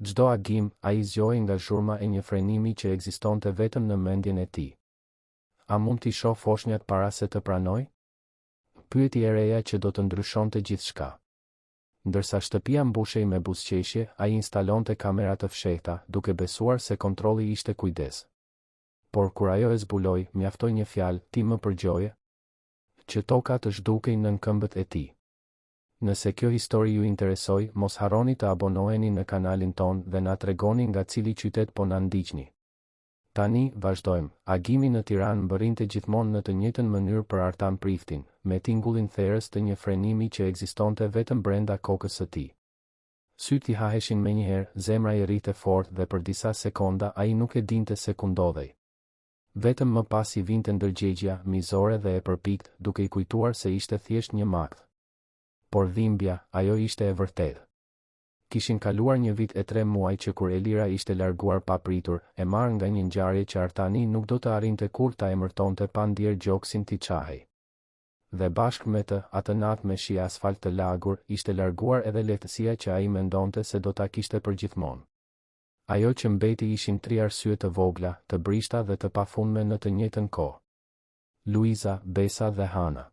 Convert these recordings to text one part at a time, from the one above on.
Çdo agim, ai zgjoi nga zhurma e një frenimi që ekzistonte vetëm në mendjen e tij. A mund t'i shoh foshnjat para se të pranoj? Pyeti e reja që do të ndryshonte gjithçka. Ndërsa shtëpia mbushej me buzëqeshje, ai instalonte kamera të fshehta, duke besuar se kontrolli ishte kujdes. Por kur ajo e zbuloi, mjaftoi një fjalë, "Ti më përgjoje?" Që toka të zhdukej nën këmbët e tij. Nëse kjo histori ju interesoi, mos harroni të abonoheni në kanalin ton dhe na tregoni nga cili qytet po na ndiqni. Tani, vazhdojmë. Agimi në Tiranë mbërrinte gjithmonë në të njëjtën mënyrë për Artan Priftin, me tingullin therrës të një frenimi që ekzistonte vetëm brenda kokës së tij. Syt I haheshin menjëherë, zemra I rrite fort dhe për disa sekonda ai nuk e dinte se ku ndodhej. Vetëm më pas I vinte ndërgjegjja, mizore dhe e përpikt, duke I kujtuar se ishte thjesht një makth. Por dhimbja, ajo ishte e vërtetë. Kishin kaluar 1 vit e 3 muaj që kur Elira ishte larguar papritur, e marrë nga një ngjarje që Artani nuk do të arrinte kur ta emërtonte pa ndier gjoksin t'i çahej. Dhe bashkë me të, atë natë me shi asfalt të lagur, ishte larguar edhe lehtësia që ai mendonte se do ta kishte përgjithmonë. Ajo që mbeti ishin 3 arsye të vogla, të brishta dhe të pafundme në të njëjtën kohë. Luiza, Besa dhe Hana.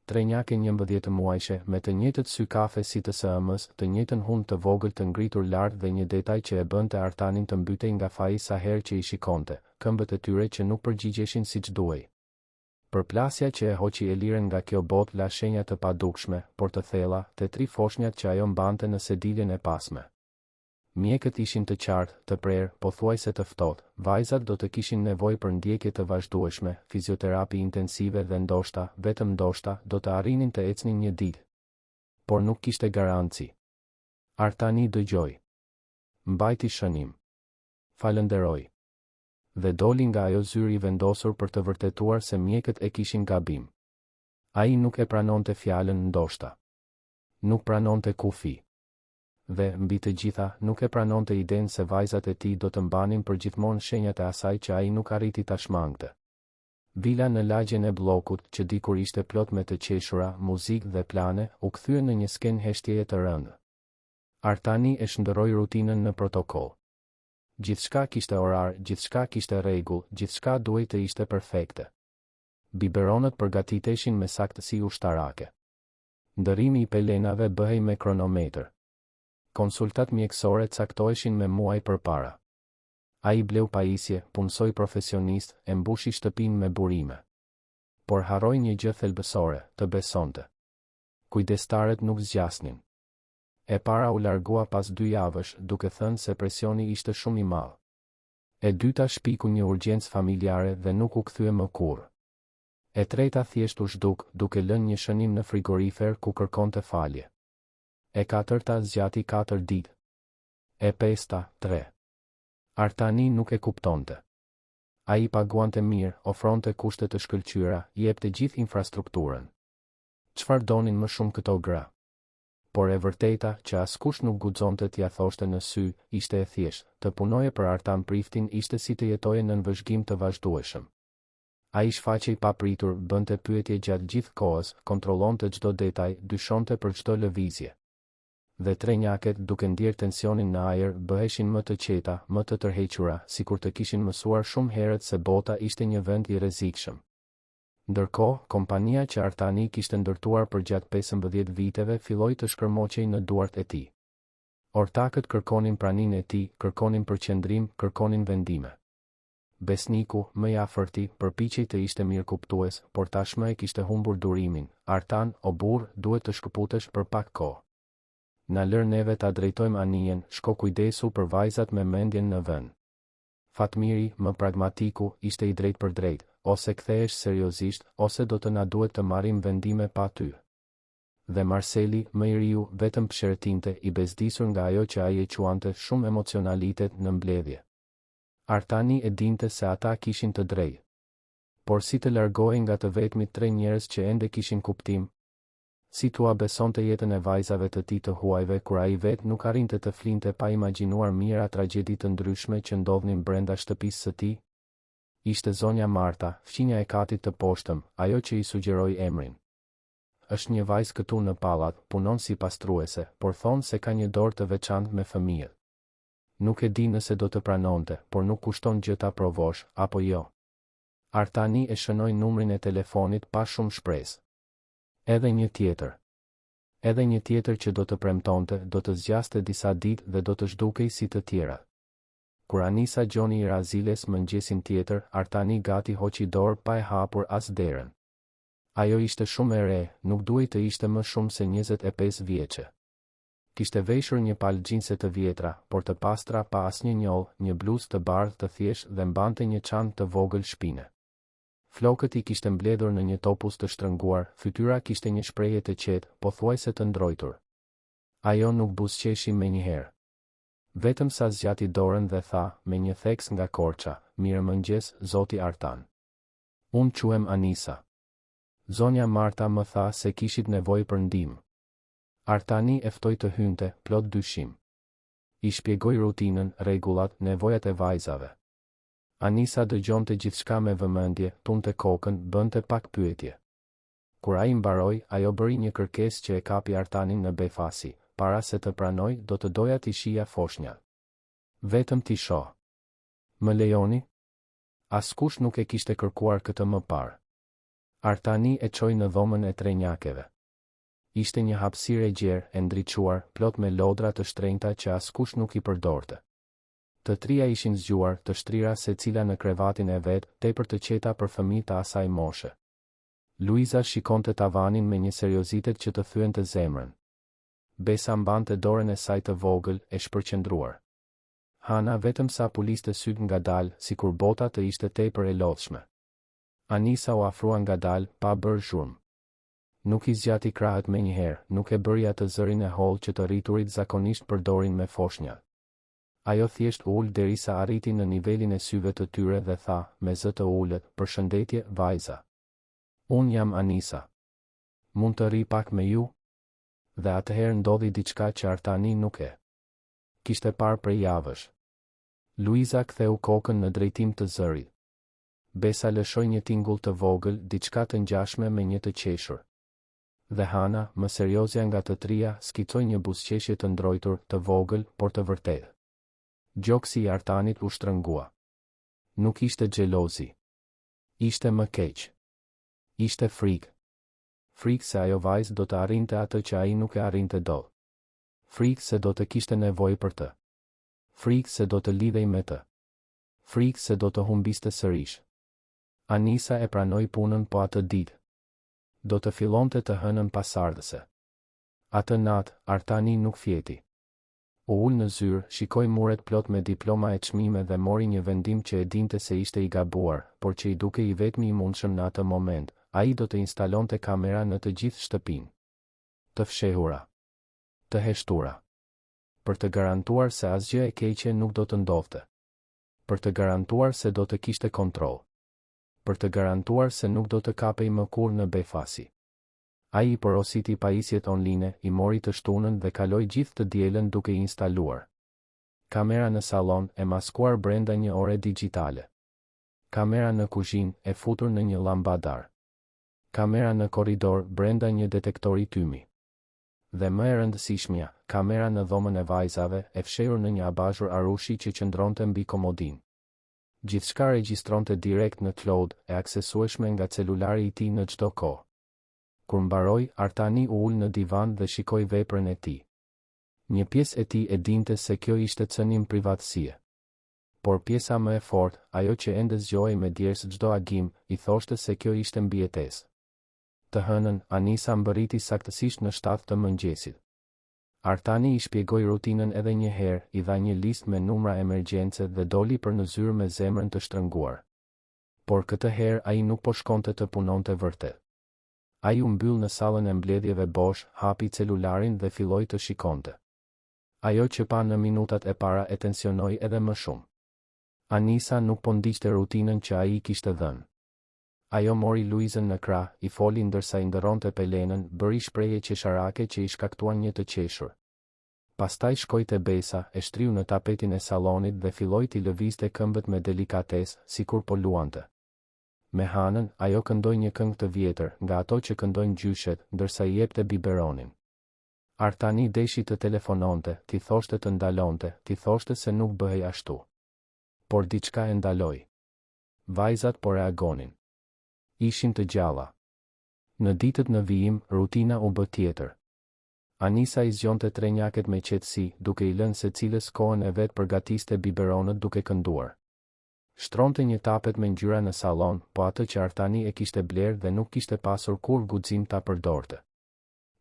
Trenjake 11 muajshe, me të njëjtët sy kafe si të sëmës, të njëjtën hund të vogël të ngritur lart dhe një detaj që e bënte Artanin të mbytej nga faji sa herë që I shikonte, këmbët e tyre që nuk përgjigjeshin siç duhej. Përplasja që e hoqi Elirën nga kjo botë la shenja të padukshme, por të thella, te 3 foshnjat që ajo mbante në sediljen e pasme. Mjekët ishin të qartë, të prerë, pothuajse të ftohtë. Vajzat do të kishin nevojë për ndjekje të vazhdueshme, fizioterapi intensive dhe ndoshta, vetëm ndoshta, do të arrinin të ecnin një ditë. Por nuk kishte garanci. Artani dëgjoi. Mbajti shënim. Falenderoi. Dhe doli nga ajo zyri I vendosur për të vërtetuar se mjekët e kishin gabim. Ai nuk e pranonte fjalën ndoshta. Nuk pranonte kufi. Dhe, mbi të gjitha, nuk e pranonte idenë se vajzat e tij do të mbanin përgjithmonë shenjat e asaj që ai nuk arriti ta shmangte. Vila në lagjen e bllokut, që dikur ishte plot me të qeshura, muzikë dhe plane, u kthye në një skenë heshtjeje të rëndë. Artani e shndërroi rutinën në protokoll. Gjithçka kishte orar, gjithçka kishte rregull, gjithçka duhej të ishte perfekte. Biberonët përgatiteshin me saktësi ushtarake. Ndërrimi I pelenave bëhej me kronometër. Konsultat mjekësore caktoheshin me muaj përpara. Ai bleu pajisje, punsoi profesionist, e mbushi shtëpinë me burime. Por harroi një gjë thelbësore, të besonte. Kujdestarët nuk zgjasnin. E para u largua pas 2 javësh, duke thënë se presioni ishte shumë I madh. E dyta shpiku një urgjencë familjare dhe nuk u kthye më kurrë. E treta thjesht u zhduk, duke lënë një shënim në frigorifer ku kërkonte falje. E katërta zgjati 4 ditë. E pesta, 3. Artani nuk e kuptonte. Ai paguante mirë, ofronte kushte të shkëlqyera, jepte gjithë infrastrukturën. Çfarë donin më shumë këto gra? Por e vërteta, që askush nuk guxonte t'ia thoshte në sy, ishte e thjeshtë, të punoje për Artan Priftin ishte si të jetoje në vëzhgim të vazhdueshëm. Ai shfaqej papritur, bënte pyetje gjatë gjithë kohës, kontrollonte çdo detaj, dyshonte për çdo lëvizje. Dhe trenjaket, duke ndier tensionin në ajër, bëheshin më të qeta, më të tërhequra, sikur të kishin mësuar shumë herët se bota ishte një vend I rrezikshëm. Ndërkohë, kompania që Artani kishte ndërtuar për gjatë 15 viteve filloi të shkërmoqej në duart e tij. Ortakët kërkonin praninë e tij, kërkonin përqendrim, kërkonin vendime. Besniku, më I afërti, përpiqej të ishte mirëkuptues, por tashmë e kishte humbur durimin. Artan, o burr, duhet të shkëputesh për pak kohë. Na lër neve ta drejtojmë anijen, shko kujdesu për vajzat me mendjen në vend. Fatmiri, më pragmatiku, ishte I drejt për drejt, ose kthehesh seriozisht, ose do të na duhet të marrim vendime pa ty. Dhe Marceli, më I riu, vetëm pëshertinte, I bezdisur nga ajo që ai e quante shumë emocionalitet në mbledhje. Artani e dinte se ata kishin të drejtë. Por si të largohej nga të vetmit 3 njerëz që ende kishin kuptim? Si tua besonte jetën e vajzave të tij të huajve kur ai vet nuk arrinte të flinte pa imagjinuar mijëra tragjedi të ndryshme që ndodhnin brenda shtëpisë së tij? Ishte zonja Marta, fqinja e katit të poshtëm, ajo që I sugjeroi emrin. Është një vajzë këtu në pallat, punon si pastruese, por thonë se ka një dorë të veçantë me fëmijët. Nuk e di nëse do të pranonte, por nuk kushton gjë ta provosh, apo jo. Artani e shënoi numrin e telefonit pa shumë shpresë. Edhe një tjetër. Edhe një tjetër që do të premtonte, do të zgjaste disa ditë dhe do të zhdukej si të tjerat. Kur Anisa gjoni i Raziles mëngjesin tjetër, Artani gati hoqi dorë pa e hapur as derën. Ajo ishte shumë e re, nuk duhej të ishte më shumë se 25 vjeçe. Kishte veshur një palë gjinse të vjetra, por të pastra pa asnjë njoll, një bluzë të bardhë të thjeshtë dhe mbante një çantë të vogël shpine. Flokët i kishte mbledhur në një topuz të shtrënguar, fytyra kishte një shprehje të qetë, pothuajse të ndrojtur. Ajo nuk buzëqeshi menjëherë. Vetëm sa zgjati dorën dhe tha, me një theks nga Korça, "Mirëmëngjes, zoti Artan. Unë quhem Anisa." Zonja Marta më tha se kishit nevojë për ndihmë. Artani e ftoi të hynte, plot dyshim. I shpjegoi rutinën, rregullat, nevojat e vajzave. Anisa dëgjonte gjithçka me vëmendje, tunte kokën, bënte pak pyetje. Kur ai mbaroi, ajo bëri një kërkesë që e kapi Artanin në befasi. Para se të pranoj, do të doja t'i shija foshnjat. Vetëm t'i shoh. Më lejoni? Askush nuk e kishte kërkuar këtë më parë. Artani e çoi në dhomën e trenjakeve. Ishte një hapësirë e gjerë, e ndriçuar, plot me lodra të shtrenjta që askush nuk i përdorte. Të trija ishin zgjuar, të shtrira secila në krevatin e vet, tepër të qeta për fëmijë të asaj moshe. Luiza shikonte tavanin me një seriozitet që të thyente zemrën. Besa mbante dorën e saj të vogël, e shpërqendruar. Hana vetëm sa puliste syt ngadalë, sikur bota të ishte tepër e lodhshme. Anisa u afrua ngadalë, pa bërë zhurmë. Nuk i zgjati krahët menjëherë, nuk e bëri atë zërin e hollë që të rriturit zakonisht përdorin me foshnjat. Ajo thjesht u ul derisa arriti në nivelin e syve të tyre dhe tha, me zë të ulët, "Përshëndetje, vajza. Unë jam Anisa. Mund të rri pak me ju?" Dhe atëherë ndodhi diçka që Artani nuk e kishte parë prej javësh. Luiza ktheu kokën në drejtim të zërit. Besa lëshoi një tingull të vogël, diçka të ngjashme me një të qeshur. Dhe Hana, më seriozja nga të trija, skicoi një buzëqeshje të ndrojtur, të vogël, por të vërtetë. Gjoksi i Artanit u shtrëngua. Nuk ishte xhelozi. Ishte më keq. Ishte frikë. Frikë se ajo vajzë do të arrinte atë që ai nuk e arrinte dot. Frikë se do të kishte nevojë për të. Frikë se do të lidhej me të. Frikë se do të humbiste sërish. Anisa e pranoi punën, po atë ditë do të fillonte të hënën pasardhëse. Atë natë, Artani nuk fjeti. U ul në zyrë, shikoi muret plot me diploma e çmime dhe mori një vendim që e dinte se ishte i gabuar, por që i duke i vetmi i mundshëm në atë moment. Ai do të instalonte kamera në të gjithë shtëpinë. Të fshehura. Të heshtura. Për të garantuar se asgjë e keqe nuk do të ndodhte. Për të garantuar se do të kishte kontroll. Për të garantuar se nuk do të kapej më kurrë në befasi. Ai i porositi pajisjet online, i mori të shtunën dhe kaloi gjithë të dielën duke i instaluar. Kamera në sallon, e maskuar brenda një ore digjitale. Kamera në kuzhinë, e futur në një lambadar. Kamera në korridor, brenda një detektori tymi. Dhe më e rëndësishmja, kamera në dhomën e vajzave, e fshehur në një abazhur arushi që qëndronte mbi komodinë. Gjithçka regjistronte direkt në cloud, e aksesueshme nga celulari i tij në çdo kohë. Kur mbaroi, Artani u ul në divan dhe shikoi veprën e tij. Një pjesë e tij e dinte se kjo ishte cënim privatësie. Por pjesa më e fortë, ajo që ende zgjohej me djersë çdo agim, i thoshte se kjo ishte mbijetesë. Të hënën, Anisa mbërriti saktësisht në 7 të mëngjesit. Artani i shpjegoi rutinën edhe një herë, i dha një listë me numra emergjence dhe doli për në zyrë me zemrën të shtrënguar. Por këtë herë ai nuk po shkonte të punonte vërtet. Ai u mbyll në sallën e mbledhjeve bosh, hapi celularin dhe filloi të shikonte. Ajo që pa në minutat e para e tensionoi edhe më shumë. Anisa nuk po ndiqte rutinën që ai i kishte dhënë. Ajo mori Luizën në krah, i foli ndërsa i ndërronte pelenën, bëri shprehje qesharake që i shkaktuan një të qeshur. Pastaj shkoi te Besa, e shtriu në tapetin e sallonit dhe filloi t'i lëvizte këmbët me delikatesë, sikur po luante. Me Hanën, ajo këndoi një këngë të vjetër, nga ato që këndojnë gjyshet, ndërsa i jepte biberonin. Artani deshi të telefononte, ti thoshte të ndalonte, ti thoshte se nuk bëhej ashtu. Por diçka e ndaloi. Vajzat po reagonin. Ishin të gjalla. Në ditët në vijim, rutina u bë tjetër. Anisa i zgjonte trenjaket me qetësi, duke i lënë secilës kohën e vet përgatiste biberonët duke kënduar. Shtronte një tapet me ngjyra në sallon, po atë që Artani e kishte bler dhe nuk kishte pasur kur guxim ta përdorte.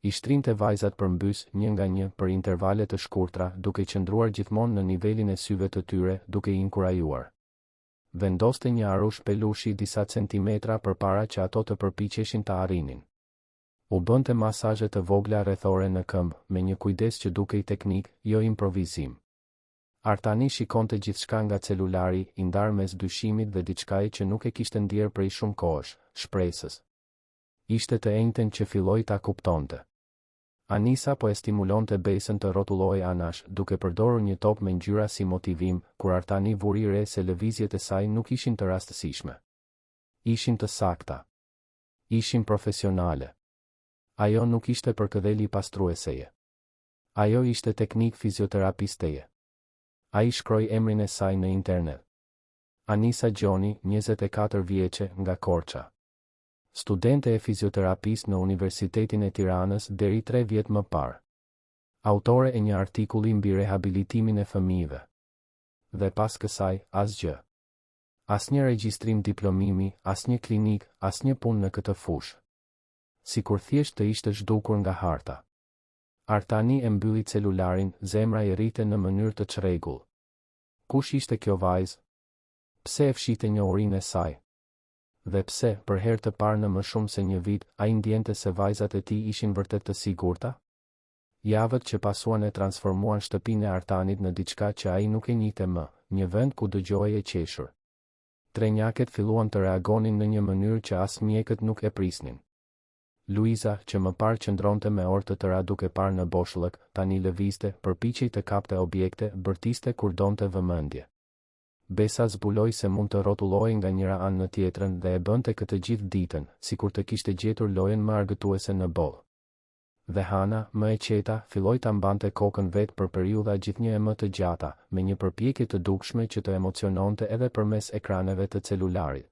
I shtrinte vajzat përmbys një nga një për intervale të shkurtra, duke qëndruar gjithmonë në nivelin e syve të tyre, duke i inkurajuar. Vendoste një arush pelushi disa centimetra përpara që ato të përpiqeshin ta arrinin. U bënte masazhe të vogla rrethore në këmbë, me një kujdes që dukej teknik, jo improvizim. Artani shikonte gjithçka nga celulari, i ndar mes dyshimit dhe diçkaje që nuk e kishte ndier prej shumë kohësh, shpresës. Ishte të enjten që filloi ta kuptonte. Anisa po e stimulonte besën të rrotullojë anash, duke përdorur një top me ngjyra si motivim, kur Artani vuri re se lëvizjet e saj nuk ishin të rastësishme. Ishin të sakta. Ishin profesionale. Ajo nuk ishte përkëdheli pastrueseje. Ajo ishte teknik fizioterapisteje. Ai shkroi emrin e saj në internet. Anisa Gjoni, 24 vjeçe, nga Korça. Studente e fizioterapisë në Universitetin e Tiranës deri 3 vjet më parë. Autore e një artikulli mbi rehabilitimin e fëmijëve. Dhe pas kësaj, asgjë. Asnjë regjistrim diplomimi, asnjë klinik, asnjë punë në këtë fushë. Sikur thjesht të ishte zhdukur nga harta. Artani e mbylli celularin, zemra i rrite në mënyrë të çrregull. Kush ishte kjo vajzë? Pse e fshite njohurinë e saj? Dhe pse, për herë të parë në më shumë se një vit, ai ndjente se vajzat e tij ishin vërtet të sigurta? Javët që pasuan e transformuan shtëpinë e Artanit në diçka që ai nuk e njihte më, një vend ku dëgjohej e qeshur. Trenjaket filluan të reagonin në një mënyrë që as mjekët nuk e prisnin. Luiza, që më parë qëndronte me orë të tëra duke parë në boshllëk, tani lëvizte, përpiqej të kapte objekte, bërtiste kur donte vëmendje. Besa zbuloi se mund të rrotullohej nga njëra anë në tjetrën dhe e bënte këtë gjithë ditën, sikur të kishte gjetur lojën më argëtuese në bollë. Dhe Hana, më e qeta, filloi ta mbante kokën vet për periudha gjithnjë e më të gjata, me një përpjekje të dukshme që të emociononte edhe përmes ekraneve të celularit.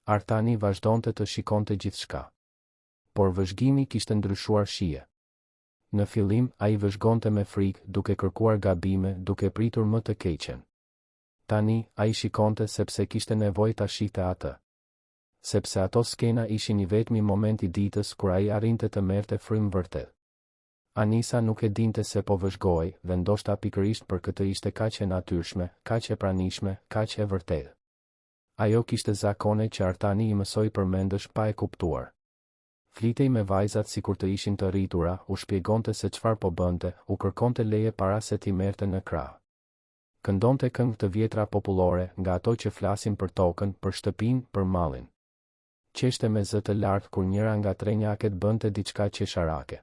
Artani vazhdonte të shikonte gjithçka. Por vëzhgimi kishte ndryshuar shije. Në fillim, ai vëzhgonte me frikë, duke kërkuar gabime, duke pritur më të keqen. Tani, ai shikonte sepse kishte nevojë ta shihte atë. Sepse ato skena ishin i vetmi moment i ditës kur ai arrinte të merrte frymë vërtet. Anisa nuk e dinte se po vëzhgohej, dhe ndoshta pikërisht për këtë ishte kaq e natyrshme, kaq e pranishme, kaq e vërtetë. Ajo kishte zakone që Artani i mësoi përmendësh pa e kuptuar. Flitej me vajzat sikur të ishin të rritura, u shpjegonte se çfarë po bënte, u kërkonte leje para se t'i merrte në krah. Këndonte këngë të vjetra popullore, nga ato që flasin për tokën, për shtëpinë, për mallin. Qeshte me zë të lartë kur njëra nga trenjaket bënte diçka qesharake.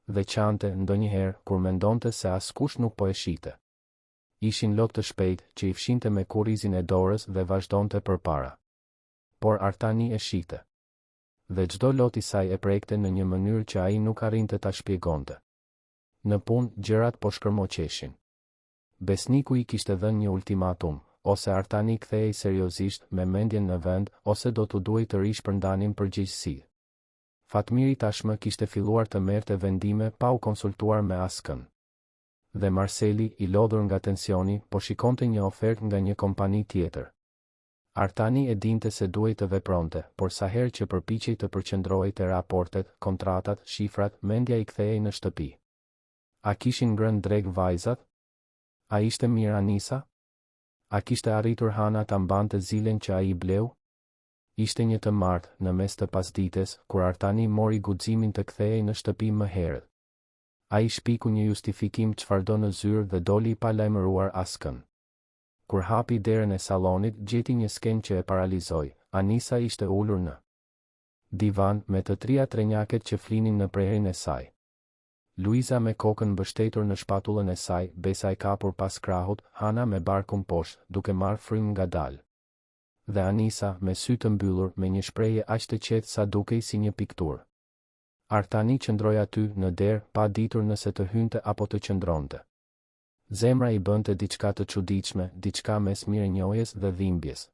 Dhe qante ndonjëherë kur mendonte se askush nuk po e shihte. Ishin lot të shpejtë që i fshinte me kurrizin e dorës dhe vazhdonte përpara. Por Artani e shihte. Dhe çdo lot i saj e prekte në një mënyrë që ai nuk arrinte ta shpjegonte. Në punë, gjërat po shkërmoqeshin. Besniku i kishte dhënë një ultimatum, ose Artani kthehej seriozisht me mendjen në vend, ose do t'u duhej të rishpërndanin përgjegjësi. Fatmiri tashmë kishte filluar të merrte vendime pa u konsultuar me askën. Dhe Marceli, i lodhur nga tensioni, po shikonte një ofertë nga një kompani tjetër. Artani e dinte se duhej të vepronte, por sa herë që përpiqej të përqendrohej te raportet, kontratat, shifrat, mendja i kthehej në shtëpi. A kishin ngrënë drek vajzat? A ishte mirë Anisa? A kishte arritur Hana ta mbante zilen që ai i bleu? Ishte një të martë, në mes të pasdites, kur Artani mori guximin të kthehej në shtëpi më herët. Ai shpiku një justifikim çfarëdo në zyrë dhe doli pa lajmëruar askën. Kur hapi derën e sallonit, gjeti një skenë që e paralizoi. Anisa ishte ulur në divan me të trija trenjaket që flinin në prerin e saj. Luiza me kokën mbështetur në shpatullën e saj, Besa e kapur pas krahut, Hana me barkun poshtë, duke marrë frymë ngadalë. Dhe Anisa me sy të mbyllur, me një shprehje aq të qetë sa dukej si një pikturë. Artani qëndroi aty në derë pa ditur nëse të hynte apo të qëndronte. Zemra i bënte diçka të çuditshme, diçka mes mirënjohjes dhe dhimbjes.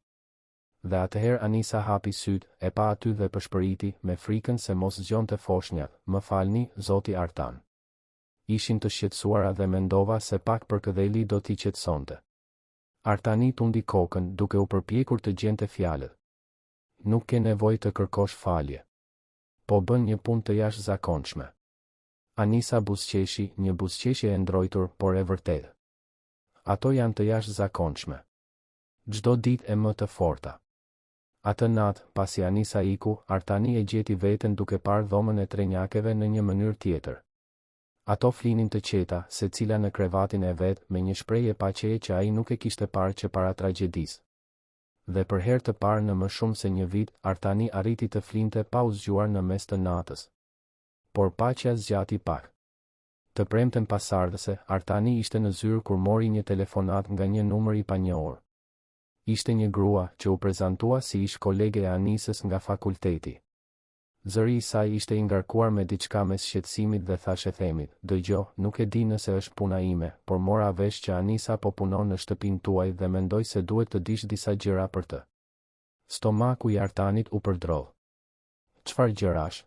Dhe atëherë Anisa hapi syt, e pa aty dhe përshpëriti, me frikën se mos zgjonte foshnjat, "Më falni, zoti Artan." Ishin të shqetësuara dhe mendova se pak për këdheli do t'i qetësonte. Artani tundi kokën, duke u përpjekur të gjente fjalët. "Nuk ke nevojë të kërkosh falje. Po bën një punë të jashtëzakonshme." Anisa buzëqeshi, një buzëqeshje e ndrojtur, por e vërtetë. "Ato janë të jashtëzakonshme. Çdo ditë e më të forta." Atë natë, pasi Anisa iku, Artani e gjeti veten duke parë dhomën e trenjakeve në një mënyrë tjetër. Ato flinin të qeta, secila në krevatin e vet, me një shprehje paqeje që ai nuk e kishte parë që para tragjedisë. Dhe për herë të parë në më shumë se një vit, Artani arriti të flinte pa u zgjuar në mes të natës. Por paqja zgjati pak. Të premten pasardhëse, Artani ishte në zyrë kur mori një telefonat nga një numër i panjohur. Ishte një grua që u prezantua si ish kolege e Anisës nga fakulteti. Zëri i saj ishte i ngarkuar me diçka mes shqetësimit dhe thashë themit, "Dëgjoj, nuk e di nëse është puna ime, por mora vesh që Anisa po punon në shtëpinë tuaj dhe mendoj se duhet të dish disa gjëra për të." Stomaku i Artanit u përdrodh. "Çfarë gjërash?"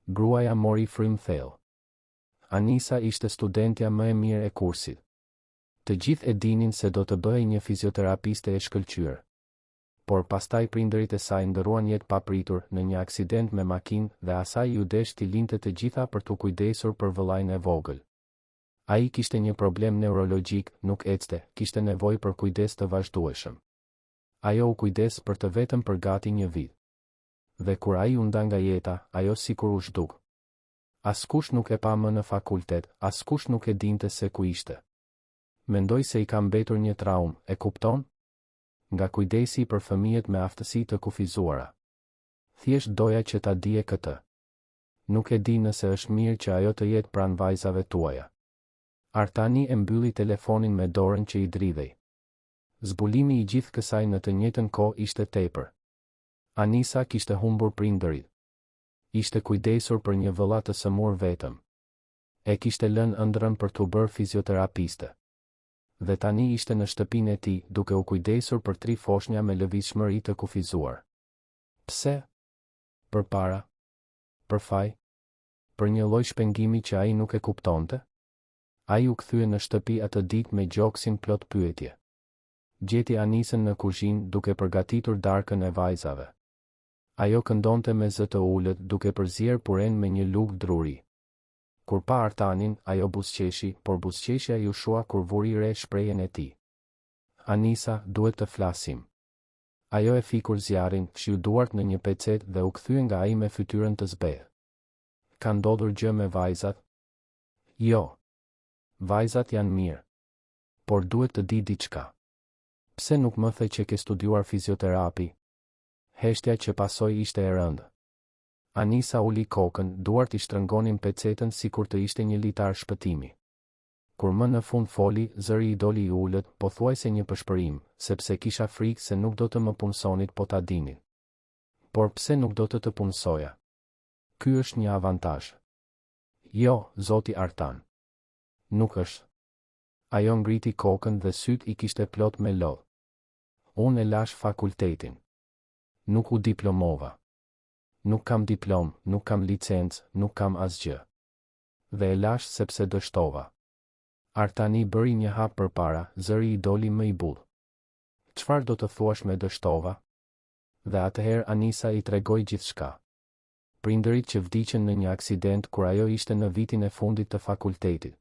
Gruaja mori frym thellë. Anisa ishte studentja më e mirë e kursit. Të gjithë e dinin se do të bëhej një fizioterapiste e shkëlqyer. Por pastaj prindërit e saj ndëruan jetë papritur në një aksident me makinë dhe asaj ju desh t'i linte të gjitha për t'u kujdesur për vëllain e vogël. Ai kishte një problem neurologjik, nuk ecte, kishte nevojë për kujdes të vazhdueshëm. Ajo u kujdes për të vetëm për gati një vit. Dhe kur ai u nda nga jeta, ajo sikur u zhduk. Askush nuk e pa më në fakultet, askush nuk e dinte se ku ishte. Mendoj se i ka mbetur një traumë, e kupton? Nga kujdesi për fëmijët me aftësi të kufizuara. Thjesht doja që ta dije këtë. Nuk e di nëse është mirë që ajo të jetë pranë vajzave tuaja. Artani e mbylli telefonin me dorën që i dridhej. Zbulimi i gjithë kësaj në të njëjtën kohë ishte tepër. Anisa kishte humbur prindërit. Ishte kujdesur për një vëlla të sëmur vetëm. E kishte lënë ëndrrën për t'u bërë fizioterapiste. Dhe tani ishte në shtëpinë e tij, duke u kujdesur për 3 foshnja me lëvizshmëri të kufizuar. Pse? Për para? Për faj? Për një lloj shpengimi që ai nuk e kuptonte? Ai u kthye në shtëpi atë ditë me gjoksin plot pyetje. Gjeti Anisën në kuzhinë duke përgatitur darkën e vajzave. Ajo këndonte me zë të ulët duke përzier puren me një lugë druri. Kur pa Artanin, ajo buzëqeshi, por buzëqeshja ju shua kur vuri re shprehjen e tij. "Anisa, duhet të flasim." Ajo e fikur zjarrin, fshiu duart në një pecet dhe u kthye nga ai me fytyrën të zbehë. "Ka ndodhur gjë me vajzat?" "Jo. Vajzat janë mirë. Por duhet të di diçka." "Pse nuk më the që ke studiuar fizioterapi?" Heshtja që pasoi ishte e rëndë. Anisa uli kokën, duart i shtrëngonin pecetën sikur të ishte një litar shpëtimi. Kur më në fund foli, zëri i doli i ulët, pothuajse një përshpërim, sepse kisha frikë se nuk do të më punësonit po ta dinin. "Por pse nuk do të punësoja? Ky është një avantazh." "Jo, zoti Artan. Nuk është." Ajo ngriti kokën dhe syt i kishte plot me lodh. "Unë e lash fakultetin. Nuk u diplomova. Nuk kam diplom, nuk kam licencë, nuk kam asgjë. Dhe e lash sepse dështova." Artani bëri një hap përpara, zëri i doli më i bull. "Çfarë do të thuash me dështova?" Dhe atëherë Anisa i tregoi gjithçka. Prindërit që vdiqën në një aksident kur ajo ishte në vitin e fundit të fakultetit.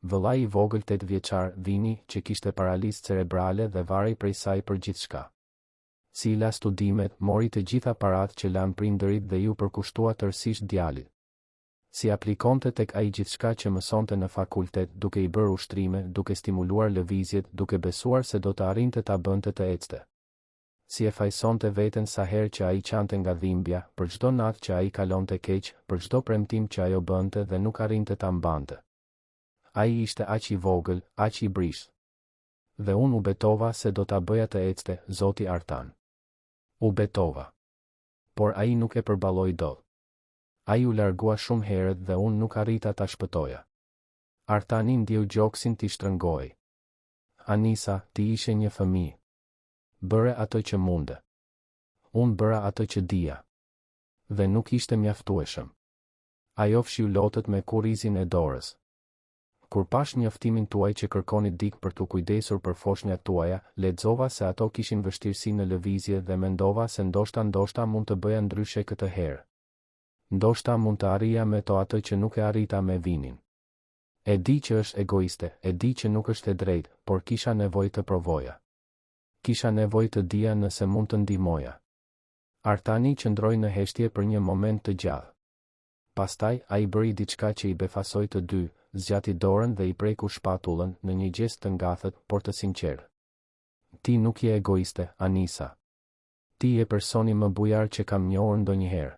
Vëllai i vogël 8 vjeçar, Vini, që kishte paralizë cerebrale dhe varej prej saj për gjithçka. Si i la studimet, mori të gjitha paratë që lanë prindërit dhe ju përkushtua tërësisht djalit. Si aplikonte tek ai gjithçka që mësonte në fakultet, duke i bërë ushtrime, duke stimuluar lëvizjet, duke besuar se do të arrinte ta bënte të ecte. Si e fajsonte veten sa herë që ai qante nga dhimbja, për çdo natë që ai kalonte keq, për çdo premtim që ajo bënte dhe nuk arrinte ta mbante. Ai ishte aq i vogël, aq i brish. Dhe unë u betova se do ta bëja të ecte, zoti Artan. U betova. Por ai nuk e përballoi dot. Ai u largua shumë herët dhe unë nuk arrita ta shpëtoja. Artani ndjeu gjoksin t'i shtrëngoi. Anisa, ti ishe një fëmijë. Bëre atë që munde. Unë bëra atë që dija. Dhe nuk ishte mjaftueshëm. Ajo fshiu lotët me kurrizin e dorës. Kur pash njoftimin tuaj që kërkoni dik për t'u kujdesur për foshnjat tuaja, lexova se ato kishin vështirësi në lëvizje dhe mendova se ndoshta mund të bëja ndryshe këtë herë. Ndoshta mund të arrija me to atë që nuk e arrita me Vinin. E di që është egoiste, e di që nuk është e drejtë, por kisha nevojë të provoja. Kisha nevojë të dija nëse mund të ndihmoja. Artani qëndroi në heshtje për një moment të gjatë. Pastaj, ai bëri diçka që i befasoi të dy, zgjati dorën dhe i preku shpatullën në një gjest të ngathët, por të sinqertë. Ti nuk je egoiste, Anisa. Ti je personi më bujar që kam njohur ndonjëherë.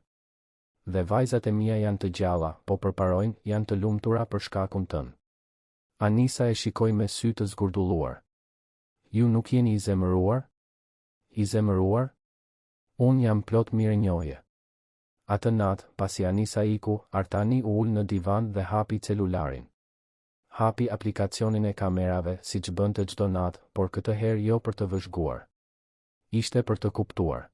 Dhe vajzat e mia janë të gjalla, po përparojnë, janë të lumtura për shkakun tënd. Anisa e shikoi me sy të zgurdulluar. Ju nuk jeni i zemëruar? I zemëruar? Unë jam plot mirënjohje. Atë natë, pasi Anisa iku, Artani u ul në divan dhe hapi celularin. Hapi aplikacionin e kamerave, siç bënte çdo natë, por këtë herë jo për të vëzhguar. Ishte për të kuptuar.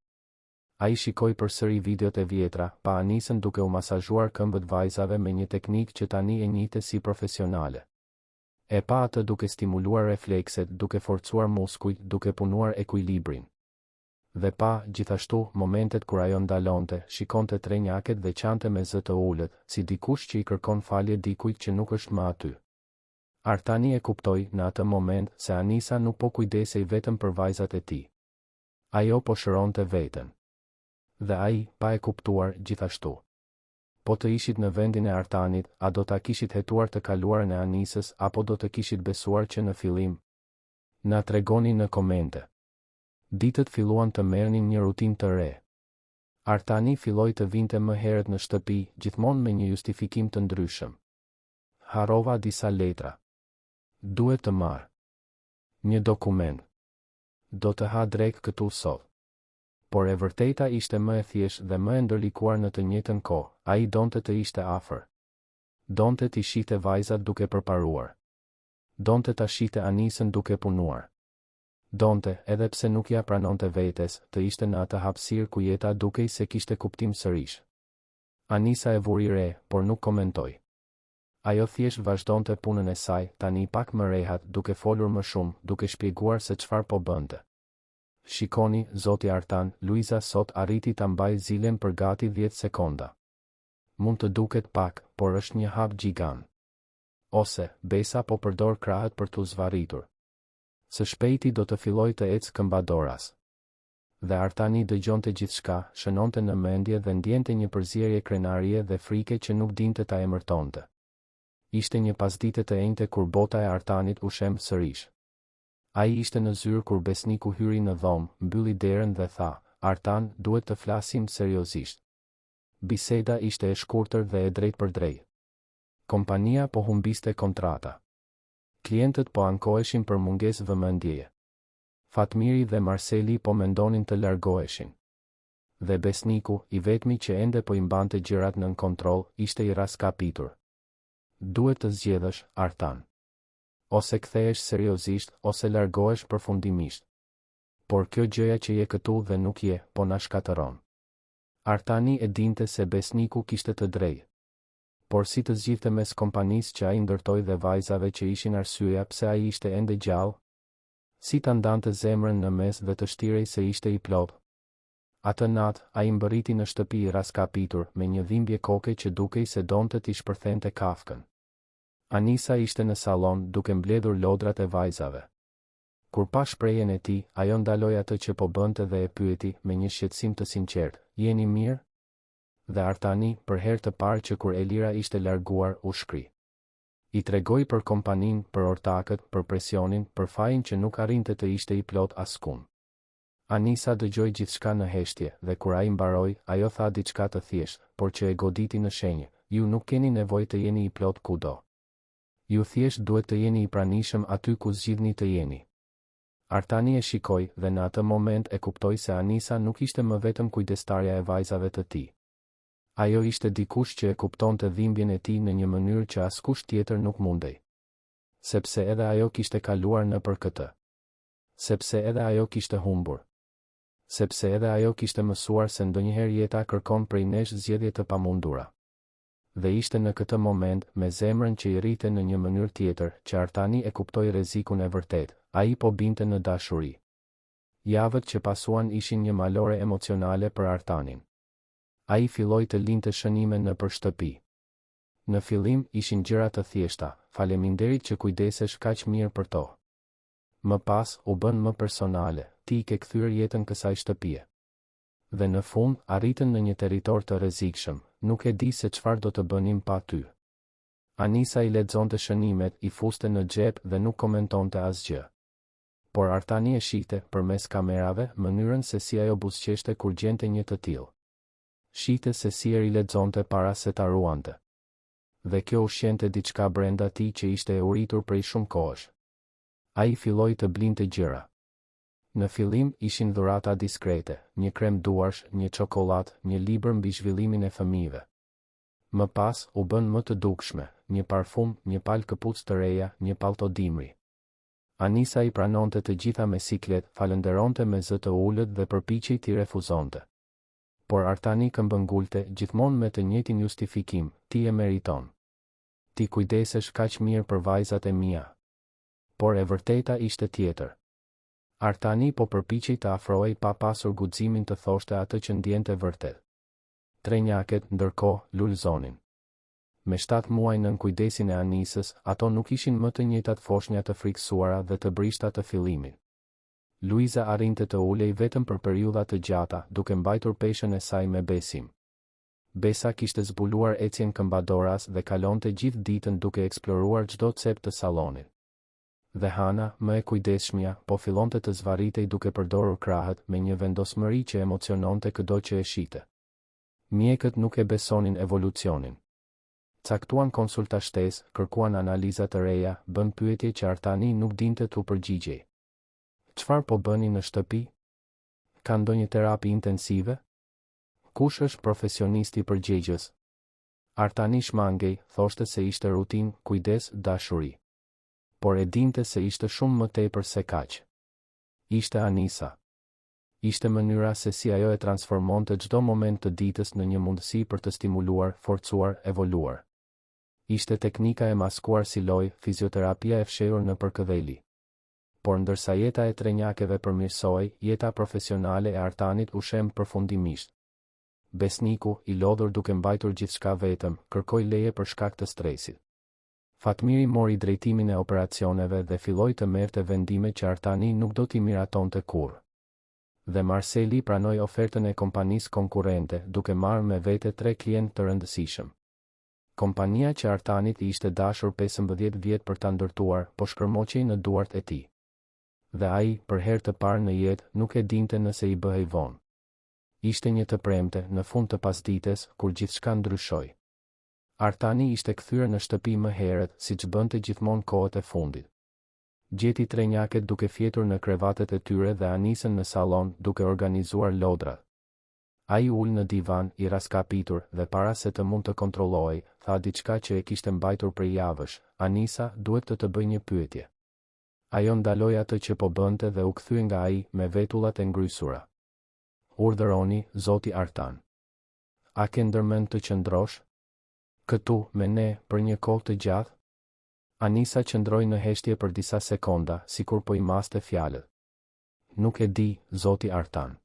Ai shikoi përsëri videot e vjetra, pa Anisën duke u masazhuar këmbët vajzave me një teknikë që tani e njihte si profesionale. E pa atë duke stimuluar reflekset, duke forcuar muskujt, duke punuar ekuilibrin. Dhe pa, gjithashtu, momentet kur ajo ndalonte, shikonte trenjaket dhe qante me zë të ulët, si dikush që i kërkon falje dikujt që nuk është më aty. Artani e kuptoi në atë moment se Anisa nuk po kujdesej vetëm për vajzat e tij. Ajo po shëronte veten. Dhe ai, pa e kuptuar, gjithashtu. Po të ishit në vendin e Artanit, a do ta kishit hetuar të kaluarën e Anisës apo do të kishit besuar që në fillim? Na tregoni në komente. Ditët filluan të merrnin një rutinë të re. Artani filloi të vinte më herët në shtëpi, gjithmonë me një justifikim të ndryshëm. Harrova disa letra. Duhet të marr një dokument. Do të ha drek këtu sot. Por e vërteta ishte më e thjeshtë dhe më e ndërlikuar në të njëjtën kohë. Ai donte të ishte afër. Donte t'i shihte vajzat duke përparuar. Donte ta shihte Anisën duke punuar. Donte, edhe pse nuk ja pranonte vetes, të ishte në atë hapësirë ku jeta dukej se kishte kuptim sërish. Anisa e vuri re, por nuk komentoi. Ajo thjesht vazhdonte punën e saj, tani pak më rehat, duke folur më shumë, duke shpjeguar se çfarë po bënte. Shikoni, zoti Artan, Luiza sot arriti ta mbajë zilen për gati 10 sekonda. Mund të duket pak, por është një hap gjigant. Ose, Besa po përdor krahët për t'u zvarritur. Së shpejti do të filloj të ecë këmbadoras. Dhe Artani dëgjonte gjithçka, shënonte në mendje dhe ndjente një përzierje krenarie dhe frike që nuk dinte ta emërtonte. Ishte një pasdite të enjte kur bota e Artanit u shem sërish. Ai ishte në zyrë kur besniku hyri në dhomë, mbylli derën dhe tha, Artan, duhet të flasim seriozisht. Biseda ishte e shkurtër dhe e drejt për drejt. Kompania po humbiste kontrata. Klientët po ankoheshin për mungesë vëmendjeje. Fatmiri dhe Marceli po mendonin të largoheshin. Dhe besniku, i vetmi që ende po i mbante gjërat nën kontroll, ishte i raskapitur. Duhet të zgjedhësh, Artan. Ose kthehesh seriozisht, ose largohesh përfundimisht. Por kjo gjëja që je këtu dhe nuk je, po na shkatëron. Artani e dinte se besniku kishte të drejtë. Por si të zgjidhte mes kompanisë që ai ndërtoi dhe vajzave që ishin arsyeja pse ai ishte ende gjallë? Si ta ndante zemrën në mes dhe të shtirej se ishte i plot? Atë natë, ai mbërriti në shtëpi i raskapitur, me një dhimbje koke që dukej se donte t'i shpërthente kafkën. Anisa ishte në salon, duke mbledhur lodrat e vajzave. Kur pa shprehjen e tij, ajo ndaloi atë që po bënte dhe e pyeti, me një shqetësim të sinqertë, jeni mirë? Dhe Artani, për herë të parë që kur Elira ishte larguar, u shkri. I tregoi për kompaninë, për ortakët, për presionin, për fajin që nuk arrinte të ishte i plot askund. Anisa dëgjoi gjithçka në heshtje, dhe kur ai mbaroi, ajo tha diçka të thjeshtë, por që e goditi në shenjë, ju nuk keni nevojë të jeni i plot kudo. Ju thjesht duhet të jeni i pranishëm aty ku zgjidhni të jeni. Artani e shikoi dhe në atë moment e kuptoi se Anisa nuk ishte më vetëm kujdestarja e vajzave të tij. Ajo ishte dikush që e kuptonte dhimbjen e tij në një mënyrë që askush tjetër nuk mundej. Sepse edhe ajo kishte kaluar nëpër këtë. Sepse edhe ajo kishte humbur. Sepse edhe ajo kishte mësuar se ndonjëherë jeta kërkon prej nesh zgjedhje të pamundura. Dhe ishte në këtë moment, me zemrën që i rrite në një mënyrë tjetër, që Artani e kuptoi rrezikun e vërtet, ai po binte në dashuri. Javët që pasuan ishin një malore emocionale për Artanin. Ai filloi të linte shënime nëpër shtëpi. Në fillim ishin gjëra të thjeshta, faleminderit që kujdesesh kaq mirë për to. Më pas u bën më personale, ti ke kthyer jetën kësaj shtëpie. Dhe në fund arritën në një territor të rrezikshëm, nuk e di se çfarë do të bënim pa ty. Anisa i lexonte shënimet, i fuste në xhep dhe nuk komentonte asgjë. Por Artani e shihte përmes kamerave mënyrën se si ajo buzëqeshte kur gjente një të tillë. Shihte se si i lexonte para se ta ruante. Dhe kjo ushqente diçka brenda tij që ishte e uritur prej shumë kohësh. Ai filloi të blinte gjëra. Në fillim ishin dhurata diskrete, një krem duarsh, një çokoladë, një libër mbi zhvillimin e fëmijëve. Më pas u bën më të dukshme, një parfum, një palë këpucë të reja, një pallto dimri. Anisa i pranonte të gjitha me siklet, falënderonte me zë të ulët dhe përpiqej t'i refuzonte. Por Artani këmbëngulte, gjithmonë me të njëjtin justifikim, ti e meriton. Ti kujdesesh kaq mirë për vajzat e mia. Por e vërteta ishte tjetër. Artani po përpiqej të afrohej pa pasur guximin të thoshte atë që ndjente vërtet. Trenjaket, ndërkohë, lulëzonin. Me 7 muaj nën kujdesin e Anisës, ato nuk ishin më të njëjtat foshnja të frikësuara dhe të brishta të fillimit. Luiza arrinte të ulej vetëm për periudha të gjata, duke mbajtur peshën e saj me besim. Besa kishte zbuluar ecjen këmbadoras dhe kalonte gjithë ditën duke eksploruar çdo cep të sallonit. Dhe Hana, më e kujdesshmja, po fillonte të zvarritej duke përdorur krahët me një vendosmëri që emociononte çdo që e shite. Mjekët nuk e besonin evolucionin. Caktuan konsulta shtesë, kërkuan analiza të reja, bën pyetje që Artani nuk dinte t'u përgjigjej. Çfarë po bëni në shtëpi? Ka ndonjë terapi intensive? Kush është profesionisti përgjegjës? Artani shmangej, thoshte se ishte rutinë, kujdes, dashuri. Por e dinte se ishte shumë më tepër se kaq. Ishte Anisa. Ishte mënyra se si ajo e transformonte çdo moment të ditës në një mundësi për të stimuluar, forcuar, evoluar. Ishte teknika e maskuar si lojë, fizioterapia e fshehur në përkëdheli. Por ndërsa jeta e trenjakeve përmirësoi, jeta profesionale e Artanit u shem përfundimisht. Besniku, i lodhur duke mbajtur gjithçka vetëm, kërkoi leje për shkak të stresit. Fatmiri mori drejtimin e operacioneve dhe filloi të merrte vendime që Artani nuk do t'i miratonte kurrë. Dhe Marceli pranoi ofertën e kompanisë konkurrente, duke marrë me vete 3 klientë të rëndësishëm. Kompania që Artanit i ishte dashur 15 vjet për ta ndërtuar, po shkërmoqej në duart e tij. Dhe ai, për herë të parë në jetë, nuk e dinte nëse i bëhej vonë. Ishte një të premte, në fund të pasdites, kur gjithçka ndryshoi. Artani ishte kthyer në shtëpi më herët, siç bënte gjithmonë kohët e fundit. Gjeti trenjaket duke fjetur në krevatet e tyre dhe Anisën në sallon duke organizuar lodra. Ai ul në divan, i raskapitur, dhe para se të mund të kontrollohej, tha diçka që e kishte mbajtur prej javësh: Anisa, duhet të bëj një pyetje. Ajo ndaloi atë që po bënte dhe u kthye nga ai me vetullat e ngrysura. Urdhëroni, zoti Artan. A ke ndërmend të qëndrosh këtu me ne për një kohë të gjatë? Anisa qëndroi në heshtje për disa sekonda, sikur po i maste fjalët. Nuk e di, zoti Artan.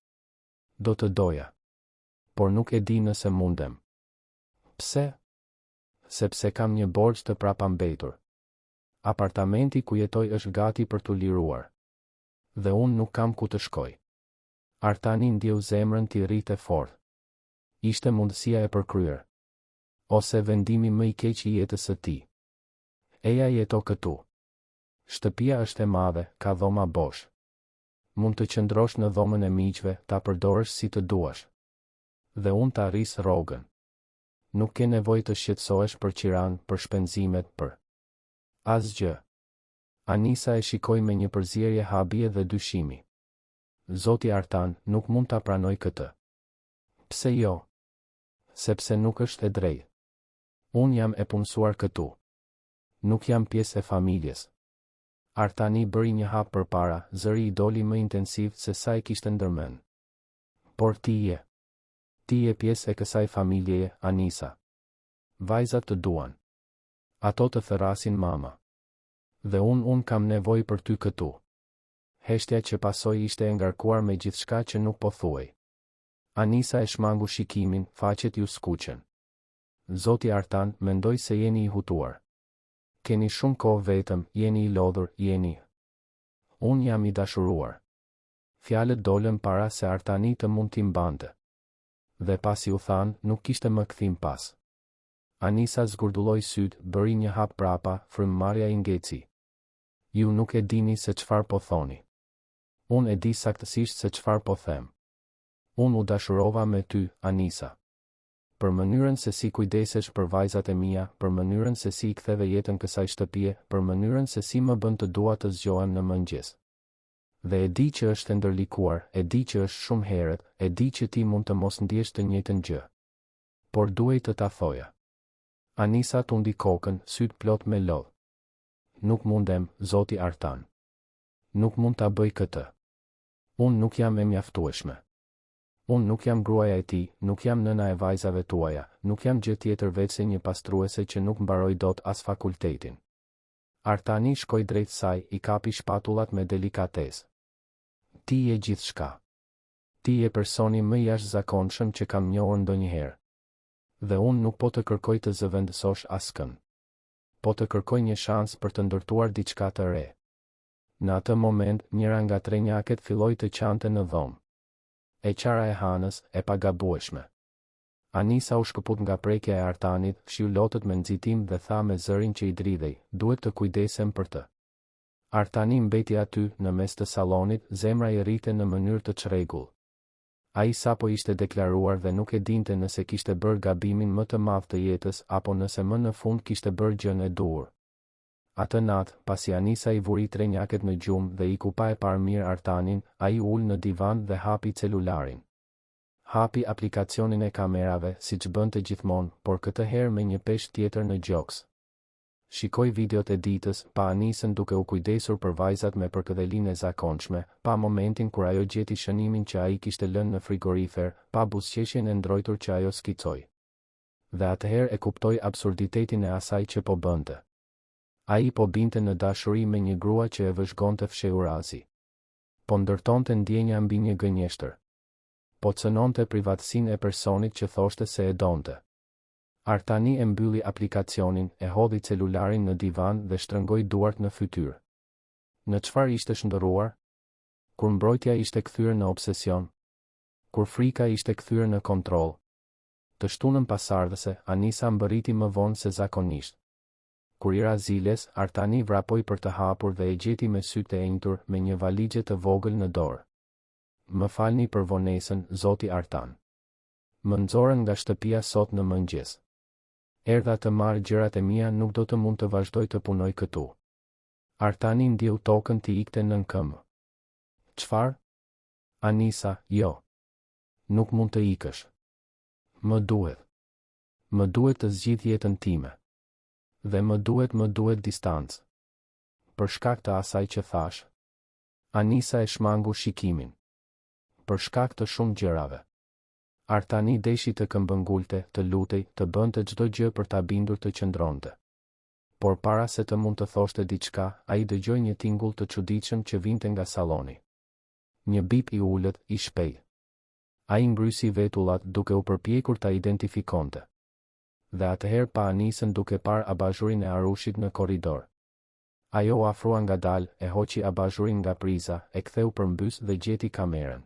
Do të doja. Por nuk e di nëse mundem. Pse? Sepse kam një borxh të prapambetur. Apartamenti ku jetoj është gati për t'u liruar. Dhe unë nuk kam ku të shkoj. Artani ndjeu zemrën t'i rrite fort. Ishte mundësia e përkryer. Ose vendimi më i keq i jetës së tij. Eja jeto këtu. Shtëpia është e madhe, ka dhoma bosh. Mund të qëndrosh në dhomën e miqve, ta përdorësh si të duash. Dhe unë ta rris rrogën. Nuk ke nevojë të shqetësohesh për qiran, për shpenzimet, për asgjë. Anisa e shikoi me një përzierje habie dhe dyshimi. Zoti Artan, nuk mund ta pranoj këtë. Pse jo? Sepse nuk është e drejtë. Unë jam e punësuar këtu. Nuk jam pjesë e familjes. Artani bëri një hap përpara, zëri i doli më intensiv se sa e kishte ndërmend. Por ti je pjesë e kësaj familjeje, Anisa. Vajzat të duan. Ato të therasin mama. Dhe unë kam nevojë për ty këtu. Heshtja që pasoi ishte e ngarkuar me gjithçka që nuk po thuaj. Anisa e shmangu shikimin, faqet ju skuqen. Zoti Artan, mendoj se jeni i hutuar. Keni shumë kohë vetëm, jeni i lodhur, jeni. Unë jam i dashuruar. Fjalët dolën para se Artani të mund t'i mbante. Dhe pasi u than, nuk kishte më kthim pas. Anisa zgurdulloi syt, bëri një hap prapa, frymëmarrja i ngeci. Ju nuk e dini se çfarë po thoni. Unë e di saktësisht se çfarë po them. Unë u dashurova me ty, Anisa. Për mënyrën se si kujdesesh për vajzat e mia, për mënyrën se si I ktheve jetën kësaj shtëpie, për mënyrën se si më bën të dua të zgjohem në mëngjes. Dhe e di që është e ndërlikuar, e di që është shumë herët, e di që ti mund të mos ndjesh të njëjtën gjë. Por duhej të ta thoja. Anisa tundi kokën, syt plot me lodh. Nuk mundem, Zoti Artan. Nuk mund ta bëj këtë. Unë nuk jam e mjaftueshme. Unë nuk jam gruaja e tij, nuk jam nëna e vajzave tuaja, nuk jam gjë tjetër veç se një pastruese që nuk mbaroi dot as fakultetin. Artani shkoi drejt saj, I kapi shpatullat me delikatesë. Ti je gjithçka. Ti je personi më I jashtëzakonshëm që kam njohur ndonjëherë. Dhe unë nuk po të kërkoj të zëvendësosh askën. Po të kërkoj një shans për të ndërtuar diçka të re. Në atë moment, njëra nga trenjaket filloi të qante në dhomë. E qara e Hanës, e pagabueshme. Anisa u shkëput nga prekja e Artanit, fshiu lotët me nxitim dhe tha me zërin që I dridhej, duhet të kujdesem për të. Artani mbeti aty, në mes të sallonit, zemra I rrite në mënyrë të çrregull. Ai sapo ishte deklaruar dhe nuk e dinte nëse kishte bërë gabimin më të madh të jetës apo nëse më në fund kishte bërë gjën e duhur. Atë natë, pasi Anisa I vuri trenjaket në gjumë dhe I kupa e parë mirë Artanin, ai ul në divan dhe hapi celularin. Hapi aplikacionin e kamerave, siç bënte gjithmonë, por këtë herë me një peshë tjetër në gjoks. Shikoi videot e ditës, pa Anisën duke u kujdesur për vajzat me përkëdhelinë e zakonshme, pa momentin kur ajo gjeti shënimin që ai kishte lënë në frigorifer, pa buzëqeshjen e ndrojtur që ajo skicoi. Dhe atëherë e kuptoi absurditetin e asaj që po bënte. Ai po binte në dashuri me një grua që e vëzhgonte fshehurazi. Po ndërtonte ndjenja mbi një gënjeshtër. Po cënonte privatësinë e personit që thoshte se e donte. Artani e mbylli aplikacionin, e hodhi celularin në divan dhe shtrëngoi duart në fytyrë. Në çfarë ishte shndërruar? Kur mbrojtja ishte kthyer në obsesion? Kur frika ishte kthyer në kontroll? Të shtunën pasardhëse, Anisa mbërriti më vonë se zakonisht. Kur I ra ziles, Artani vrapoi për të hapur dhe e gjeti me sytë e enjtur me një valigje të vogël në dorë. Më falni për vonesën, Zoti Artan. Më nxorën nga shtëpia sot në mëngjes. Erdha të marr gjërat e mia, nuk do të mund të vazhdoj të punoj këtu. Artani ndjeu tokën të ikte nën këmbë. Çfarë? Anisa, jo. Nuk mund të ikësh. Më duhet. Më duhet të zgjidh jetën time. Dhe më duhet distancë. Për shkak të asaj që thash. Anisa e shmangu shikimin. Për shkak të shumë gjërave. Artani deshi të këmbëngulte, të lutej, të bënte çdo gjë për ta bindur të qëndronte. Por para se të mund të thoshte diçka, ai dëgjoi një tingull të çuditshëm që vinte nga salloni. Një bip I ulët, I shpejt. Ai ngrysi vetullat duke u përpjekur ta identifikonte. Dhe atëherë pa Anisën duke parë abazhurin e Arushit në korridor. Ajo u afrua ngadalë, e hoqi abazhurin nga priza, e ktheu përmbys dhe gjeti kamerën.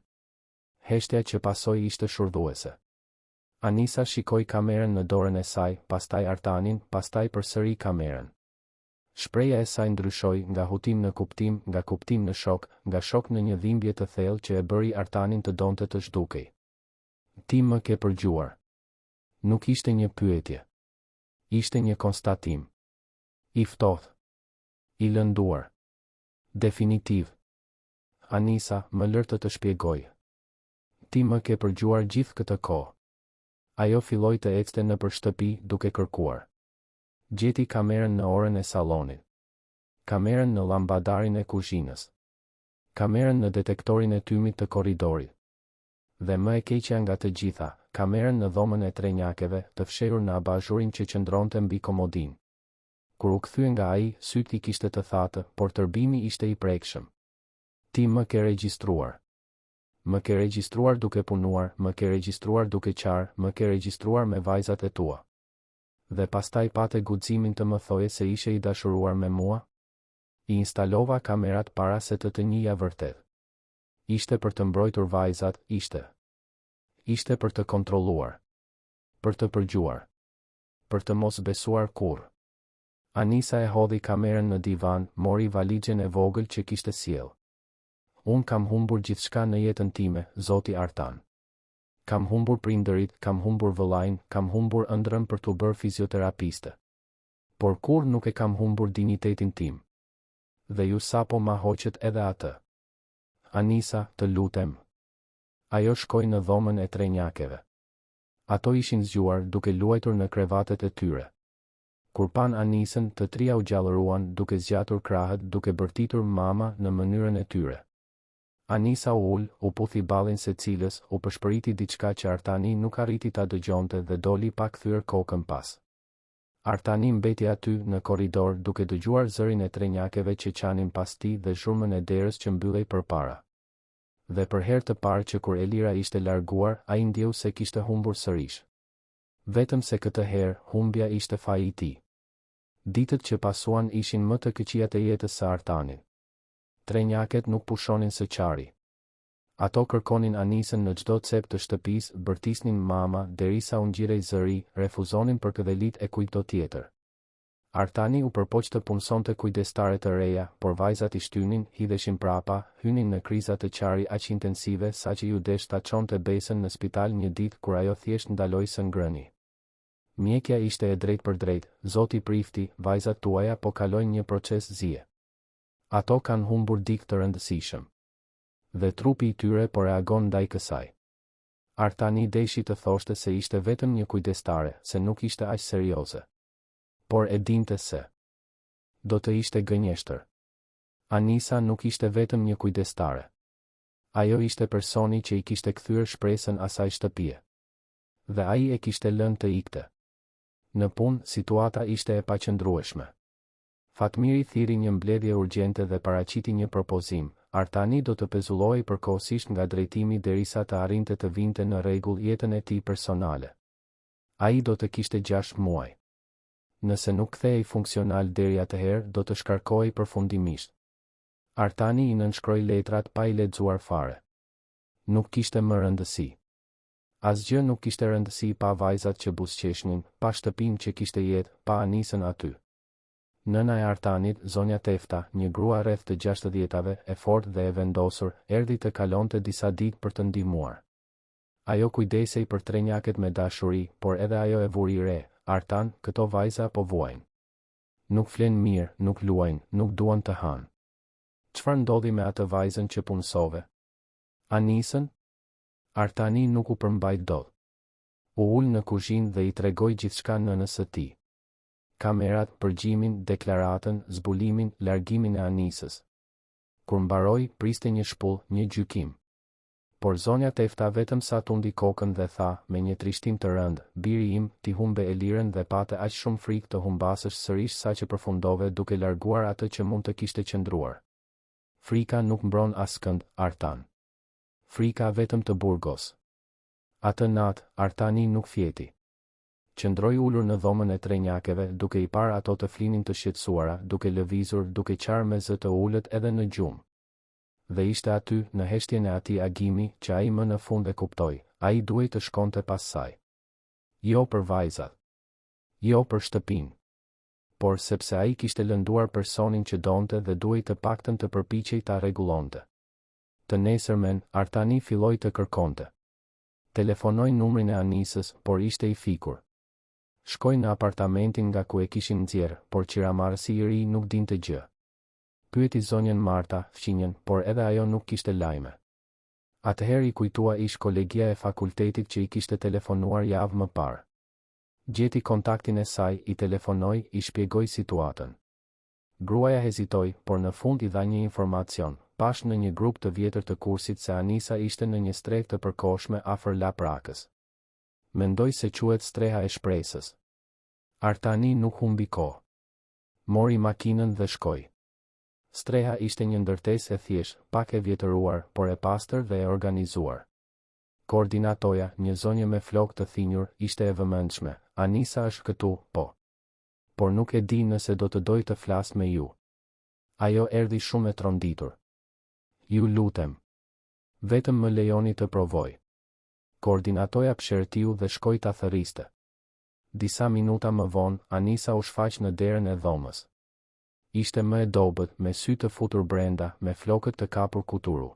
Heshtja që pasoi ishte shurdhuese. Anisa shikoi kamerën në dorën e saj, pastaj Artanin, pastaj përsëri kamerën. Shpreha e saj ndryshoi nga hutim në kuptim, nga kuptim në shok, nga shok në një dhimbje të thellë që e bëri Artanin të donte të zhdukej. Ti më ke përgjuar. Nuk ishte një pyetje. Ishte një konstatim. I ftohtë. I lënduar. Definitiv. Anisa, më lër të shpjegoj. Ti më ke përgjuar gjithë këtë kohë. Ajo filloi të ecte nëpër shtëpi duke kërkuar. Gjeti kamerën në orën e sallonit. Kamerën në llambadarin e kuzhinës. Kamerën në detektorin e tymit të korridorit. Dhe më e keqja nga të gjitha, kamerën në dhomën e trenjakeve, të fshehur në abazhurin që qëndronte mbi komodin. Kur u kthye nga ai, syt I kishte të thatë, por tërbimi ishte I prekshëm. Ti më ke regjistruar. Më ke regjistruar duke punuar, më ke regjistruar duke qarë, më ke regjistruar me vajzat e tua. Dhe pastaj pate guximin të më thoje se ishe I dashuruar me mua? I instalova kamerat para se të njihja vërtet. Ishte për të mbrojtur vajzat, ishte. Ishte për të kontrolluar. Për të përgjuar. Për të mos besuar kurrë. Anisa e hodhi kamerën në divan, mori valixhen e vogël që kishte sjell. Unë kam humbur gjithçka në jetën time, zoti Artan. Kam humbur prindërit, kam humbur vëllain, kam humbur ëndrrën për t'u bërë fizioterapiste. Por kur nuk e kam humbur dinjitetin tim. Dhe ju sapo ma hoqët edhe atë. Anisa, të lutem. Ajo shkoi në dhomën e trenjakeve. Ato ishin zgjuar duke luajtur në krevatet e tyre. Kur pan Anisën, të trija u gjallëruan duke zgjatur krahët duke bërtitur mama në mënyrën e tyre. Anisa u ul, u puthi ballin secilës, u përshpëriti diçka që Artani nuk arriti ta dëgjonte dhe doli pa kthyer kokën pas. Artani mbeti aty në korridor duke dëgjuar zërin e trenjakeve që qanin pas tij dhe zhurmën e derës që mbyllej përpara. Dhe për herë të parë që kur Elira ishte larguar, ai ndjeu se kishte humbur sërish. Vetëm se këtë herë, humbja ishte faji I tij. Ditët që pasuan ishin më të këqijat e jetës së Artanit. Trenjaket nuk pushonin së qari. Ato kërkonin Anisën në çdo cep të shtëpisë, bërtisnin mama derisa u ngjirej zëri, refuzonin për këdhelit e kujtdo tjetër. Artani u përpoq të punsonte kujdestare të reja, por vajzat I shtynin, hidheshin prapa, hynin në kriza të qari aq intensive saqë ju desh ta çonte besën në spital një ditë kur ajo thjesht ndaloi së ngrëni. Mjekja ishte e drejtë për drejtë, zoti prifti, vajzat tuaja po kalojnë një proces zije. Ato kanë humbur dikë të rëndësishëm. Dhe trupi I tyre po reagon ndaj kësaj. Artani deshi të thoshte se ishte vetëm një kujdestare, se nuk ishte aq serioze. Por e dinte se do të ishte gënjeshtër. Anisa nuk ishte vetëm një kujdestare. Ajo ishte personi që I kishte kthyer shpresën asaj shtëpie. Dhe ai e kishte lënë të ikte. Në punë, situata ishte e paqëndrueshme. Fatmiri thiri një mbledhje urgjente dhe paraqiti një propozim. Artani do të pezullohej përkohësisht nga drejtimi derisa të arrinte të vinte në rregull jetën e tij personale. Ai do të kishte 6 muaj. Nëse nuk kthehej funksional deri atëherë, do të shkarkohej përfundimisht. Artani I nënshkroi letrat pa I lexuar fare. Nuk kishte më rëndësi. Asgjë nuk kishte rëndësi pa vajzat që buzëqeshnin, pa shtëpinë që kishte jetë, pa Anisën aty. Nëna e Artanit, zonja Tefta, një grua rreth të 60-tave, e fortë dhe e vendosur, erdhi të kalonte disa ditë për të ndihmuar. Ajo kujdesej për trenjaket me dashuri, por edhe ajo e vuri re, Artan, këto vajza po vuajnë. Nuk flen mirë, nuk luajnë, nuk duan të hanë. Çfarë ndodhi me atë vajzën që punsove? Anisën? Artani nuk u përmbajt dot. U ul në kuzhinë dhe I tregoi gjithçka nënës së tij. Kamerat, përgjimin, deklaratën, zbulimin, largimin e Anisës. Kur mbaroi, priste një shpull, një gjykim. Por zonja Tefta vetëm sa tundi kokën dhe tha, me një trishtim të rëndë, biri im, ti humbe Elirën dhe pate aq shumë frikë të humbasësh sërish saqë përfundove duke larguar atë që mund të kishte qëndruar. Frika nuk mbron askënd, Artan. Frika vetëm të burgos. Atë natë, Artani nuk fjeti. Qëndroi ulur në dhomën e trenjakeve, duke I parë ato të flinin të shqetësuara, duke lëvizur, duke qarë me zë të ulët edhe në gjumë. Dhe ishte aty, në heshtjen e atij agimi, që ai më në fund e kuptoi, ai duhej të shkonte pas saj. Jo për vajzat. Jo për shtëpinë. Por sepse ai kishte lënduar personin që donte dhe duhej të paktën të përpiqej ta rregullonte. Të nesërmen, Artani filloi të kërkonte. Telefonoi numrin e Anisës, por ishte I fikur. Shkoi në apartamentin nga ku e kishin nxjerrë, por qiramarrësi I ri nuk dinte gjë. Pyeti zonjën Marta, fqinjen, por edhe ajo nuk kishte lajme. Atëherë i kujtua ish kolegia e fakultetit që i kishte telefonuar javë më parë. Gjeti kontaktin e saj, i telefonoi, i shpjegoi situatën. Gruaja hezitoi, por në fund i dha një informacion. Pash në një grup të vjetër të kursit se Anisa ishte në një strehë të përkohshme afër Laprakës. Mendoi se quhet streha e shpresës. Artani nuk humbi kohë. Mori makinën dhe shkoi. Streha ishte një ndërtesë e thjeshtë, pak e vjetëruar, por e pastër dhe e organizuar. Koordinatoja, një zonjë me flokë të thinjur, ishte e vëmendshme. Anisa është këtu, po. Por nuk e di nëse do të doj të flas me ju. Ajo erdhi shumë e tronditur. Ju lutem. Vetëm më lejoni të provoj. Koordinatoja pshertiu dhe shkoi ta thërriste. Disa minuta më vonë, Anisa u shfaq në derën e dhomës. Ishte më e dobët, me sy të futur brenda, me flokët të kapur kuturu.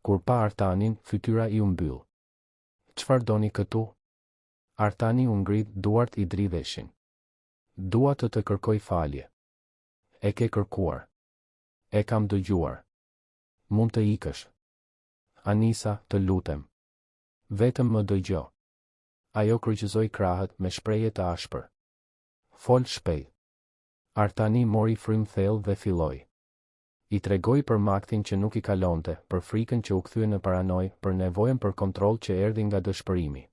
Kur pa Artanin, fytyra i u mbyll. Çfarë doni këtu? Artani u ngrit, duart i dridheshin. Dua të kërkoj falje. E ke kërkuar. E kam dëgjuar. Mund të ikësh. Anisa, të lutem. Vetëm më dëgjo. Ajo kryqëzoi krahët me shprehje të ashpër. Fol shpejt. Artani mori frym thellë dhe filloi. I tregoi për maktin që nuk i kalonte, për frikën që u kthye në paranojë, për nevojën për kontroll që erdhi nga dëshpërimi.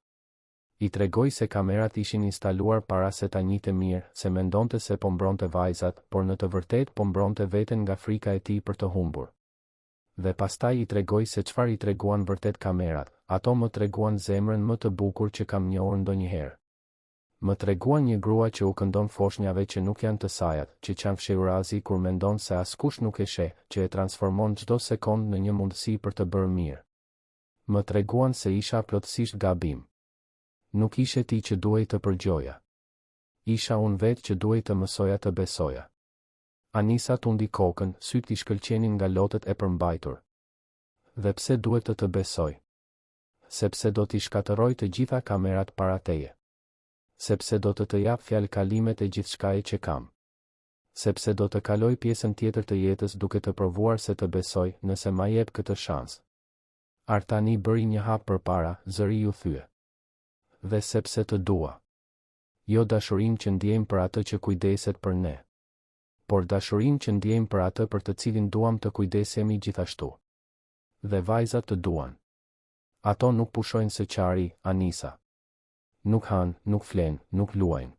I tregoi se kamerat ishin instaluar para se ta njihte mirë, se mendonte se po mbronte vajzat, por në të vërtetë po mbronte veten nga frika e tij për të humbur. Dhe pastaj i tregoi se çfarë i treguan vërtet kamerat, ato më treguan zemrën më të bukur që kam njohur ndonjëherë. Më treguan një grua që u këndon foshnjave që nuk janë të sajat, që qanë fshehurazi kur mendon se askush nuk e sheh, që e transformon çdo sekond në një mundësi për të bërë mirë. Më treguan se isha plotësisht gabim. Nuk ishe ti që duhej të përgjoja. Isha unë vetë që duhej të mësoja të besoja. Anisa tundi kokën, syt i shkëlqenin nga lotët e përmbajtur. Dhe pse duhet të besoj? Sepse do t'i shkatërroj të gjitha kamerat para teje. Sepse do të jap fjalë kalimet e gjithçkaje që kam. Sepse do të kaloj pjesën tjetër të jetës duke të provuar se të besoj, nëse ma jep këtë shans. Artani bëri një hap përpara, zëri u thye. Dhe sepse të dua. Jo dashurim që ndjejmë për atë që kujdeset për ne. Por dashurim që ndjejmë për atë për të cilin duam të kujdesemi gjithashtu. Dhe vajzat të duan. Ato nuk pushojnë së qari, Anisa. Nuk han, nuk flen, nuk luajnë.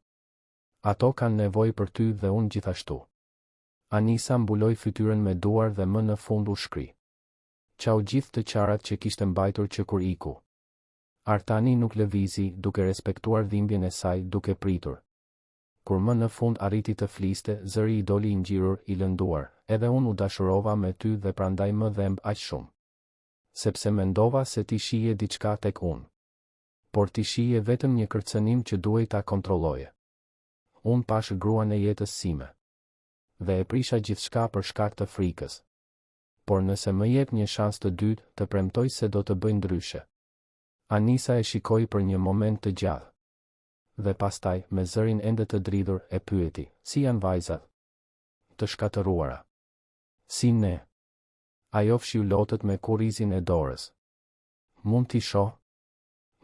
Ato kanë nevojë për ty dhe unë gjithashtu. Anisa mbuloi fytyrën me duar dhe më në fund u shkri. Qau gjithë të qarat që kishte mbajtur që kur iku. Artani nuk lëvizi, duke respektuar dhimbjen e saj, duke pritur. Kur më në fund arriti të fliste, zëri i doli i ngjirur, i lënduar, edhe unë u dashurova me ty dhe prandaj më dhemb aq shumë. Sepse mendova se ti shije diçka tek unë. Por ti shije vetëm një kërcënim që duhej ta kontrolloje. Unë pash gruan e jetës sime. Dhe e prisha gjithçka për shkak të frikës. Por nëse më jep një shans të dytë, të premtoj se do të bëj ndryshe. Anisa e shikoi për një moment të gjatë. Dhe pastaj, me zërin ende të dridhur, e pyeti, si janë vajzat? Të shkatëruara. Si ne? Ajo fshiu lotët me kurrizin e dorës. Mund t'i shoh?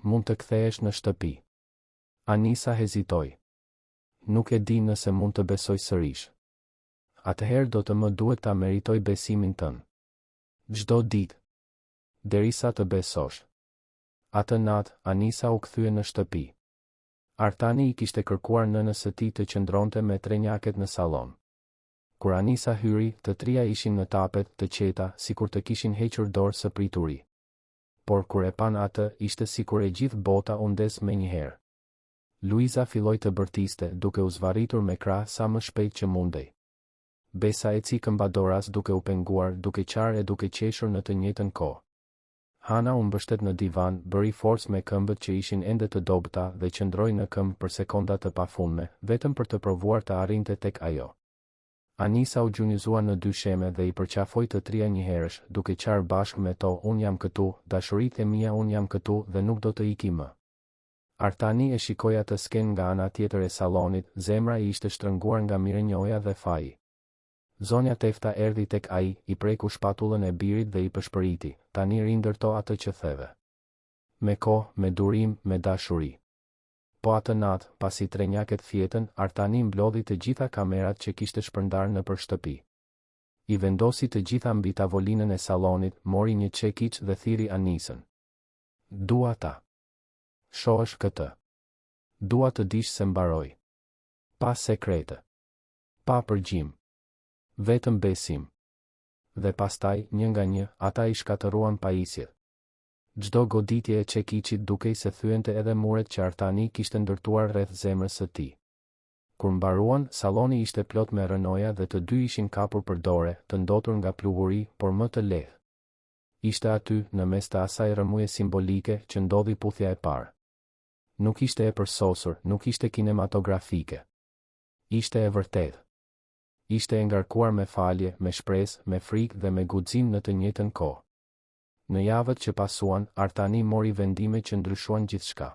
Mund të kthehesh në shtëpi. Anisa hezitoi. Nuk e di nëse mund të besoj sërish. Atëherë do të më duhet ta meritoj besimin tënd. Çdo ditë. Derisa të besosh. Atë natë, Anisa u kthye në shtëpi. Artani i kishte kërkuar nënës së tij të qëndronte me trenjaket në sallon. Kur Anisa hyri, të trija ishin në tapet të qeta, sikur të kishin hequr dorë së prituri. Por kur e pan atë, ishte sikur e gjithë bota u ndes menjëherë. Luiza filloi të bërtiste, duke u zvarritur me krah sa më shpejt që mundej. Besa eci këmbadoras duke u penguar, duke qarë e duke qeshur në të njëjtën kohë. Hana u mbështet në divan, bëri forcë me këmbët që ishin ende të dobëta dhe qëndroi në këmbë për sekonda të pafundme, vetëm për të provuar të arrinte tek ajo. Anisa u gjunjëzua në dy sheme dhe i përqafoi të trija njëherësh, duke qarë bashkë me to, unë jam këtu, dashuritë e mia, unë jam këtu dhe nuk do të iki më. Artani e shikoi atë sken nga ana tjetër e sallonit, zemra i ishte shtrënguar nga mirënjohja dhe faji. Zonja Tefta erdhi tek ai, i preku shpatullën e birit dhe i pëshpëriti, tani rindërto atë që theve. Me kohë, me durim, me dashuri. Po atë natë, pasi trenjaket fjetën, Artani mblodhi të gjitha kamerat që kishte shpërndar në për shtëpi. I vendosi të gjitha mbi tavolinën e sallonit, mori një çekiç dhe thiri Anisën. Dua ta. Shohësh këtë. Dua të dish se mbaroj. Pa sekrete. Pa përgjim. Vetëm besim. Dhe pastaj, një nga një, ata i shkatëruan pajisjet. Çdo goditje e çekiçit dukej se thyente edhe muret që Artani kishte ndërtuar rreth zemrës së tij. Kur mbaruan, salloni ishte plot me rënoja dhe të dy ishin kapur për dore, të ndotur nga pluhuri, por më të lehtë. Ishte aty, në mes të asaj rëmuje simbolike, që ndodhi puthja e parë. Nuk ishte e përsosur, nuk ishte kinematografike. Ishte e vërtetë. Ishte e ngarkuar me falje, me shpresë, me frikë dhe me guxim në të njëjtën kohë. Në javët që pasuan, Artani mori vendime që ndryshuan gjithçka.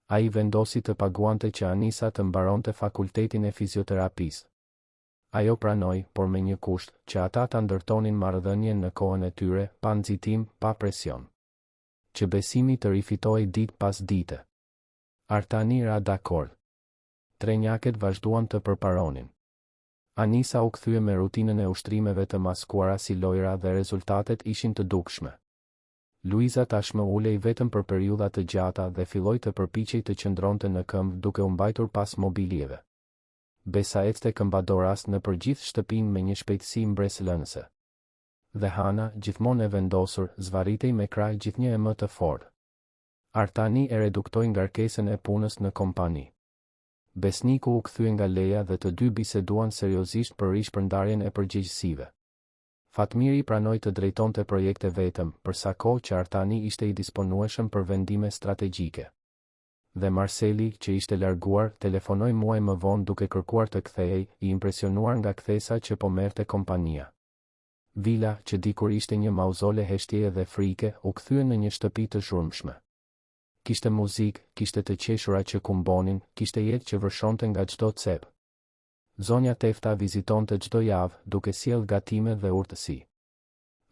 Ai vendosi të paguante që Anisa të mbaronte fakultetin e fizioterapisë. Ajo pranoi, por me një kusht, që ata ta ndërtonin marrëdhënien në kohën e tyre, pa nxitim, pa presion. Që besimi të rifitohej ditë pas dite. Artani ra dakord. Trenjaket vazhduan të përparonin. Anisa u kthye me rutinën e ushtrimeve të maskuara si lojra dhe rezultatet ishin të dukshme. Luiza tashmë ulej vetëm për periudha të gjata dhe filloi të përpiqej të qëndronte në këmbë duke u mbajtur pas mobiljeve. Besa ecte këmbadoras në përgjithë shtëpinë me një shpejtësi mbreslënëse. Dhe Hana, gjithmonë e vendosur, zvarritej me krah gjithnjë e më të fortë. Artani e reduktoi ngarkesën e punës në kompani. Besniku u kthye nga leja dhe të dy biseduan seriozisht për rishpërndarjen e përgjegjësive. Fatmiri pranoi të drejtonte projekte vetëm, për sa kohë që Artani ishte i disponueshëm për vendime strategjike. Dhe Marceli, që ishte larguar, telefonoi muaj më vonë duke kërkuar të kthehej, i impresionuar nga kthesa që po merrte kompania. Vila, që dikur ishte një mauzole heshtjeje dhe frike, u kthye në një shtëpi të zhurmshme. Kishte muzikë, kishte të qeshura që kumbonin, kishte jetë që vërshonte nga çdo cep. Zonja Tefta vizitonte çdo javë, duke sjellë gatime dhe urtësi.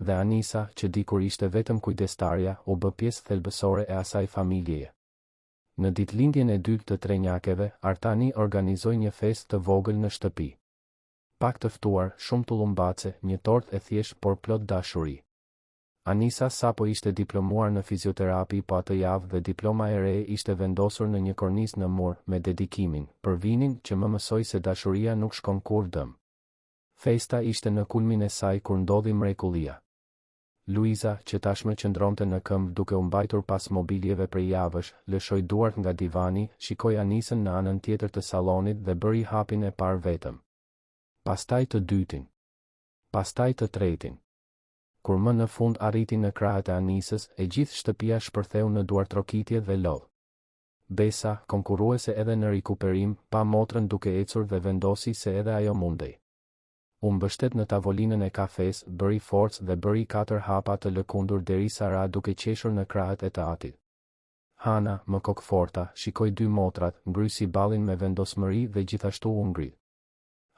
Dhe Anisa, që dikur ishte vetëm kujdestarja, u bë pjesë thelbësore e asaj familjeje. Në ditëlindjen e dytë të trenjakeve, Artani organizoi një festë të vogël në shtëpi. Pak të ftuar, shumë tullumbace, një tortë e thjeshtë por plot dashuri. Anisa sapo ishte diplomuar në fizioterapi po atë javë dhe diploma e re ishte vendosur në një kornizë në mur, me dedikimin, për vinin që më mësoi se dashuria nuk shkon kurrë dëm. Festa ishte në kulmin e saj kur ndodhi mrekullia. Luiza, që tashmë qëndronte në këmbë duke u mbajtur pas mobiljeve prej javësh, lëshoi duart nga divani, shikoi Anisën në anën tjetër të sallonit dhe bëri hapin e parë vetëm. Pastaj të dytin. Pastaj të tretin. Kur më në fund arriti në krahët e Anisës, e gjithë shtëpia shpërtheu në duartrokitje dhe lodh. Besa, konkurruese edhe në rikuperim, pa motrën duke ecur dhe vendosi se edhe ajo mundej. U mbështet në tavolinën e kafes, bëri forcë dhe bëri 4 hapa të lëkundur derisa ra duke qeshur në krahët e të atit. Hana, më kokforta, shikoi 2 motrat, ngrysi ballin me vendosmëri dhe gjithashtu u ngrit.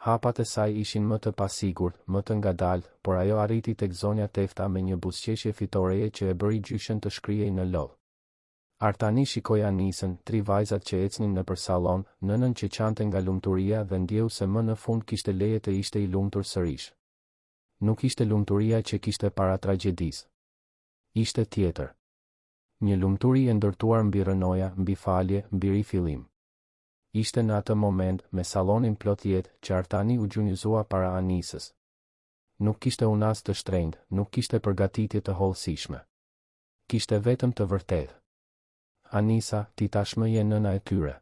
Hapat e saj ishin më të pasigurt, më të ngadalë, por ajo arriti tek zonja Tefta me një buzëqeshje fitoreje që e bëri gjyshen të shkrijej në lodh. Artani shikoi Anisën, 3 vajzat që ecnin nëpër sallon, nënën që qante nga lumturia dhe ndjeu se më në fund kishte leje të ishte i lumtur sërish. Nuk ishte lumturia që kishte para tragjedisë. Ishte tjetër. Një lumturi e ndërtuar mbi rënoja, mbi falje, mbi rifillim. Ishte në atë moment, me sallonin plot jetë, që Artani u gjunjëzua para Anisës. Nuk kishte unas të shtrenjtë, nuk kishte përgatitje të hollësishme. Kishte vetëm të vërtetë. Anisa, ti tashmë je nëna e tyre.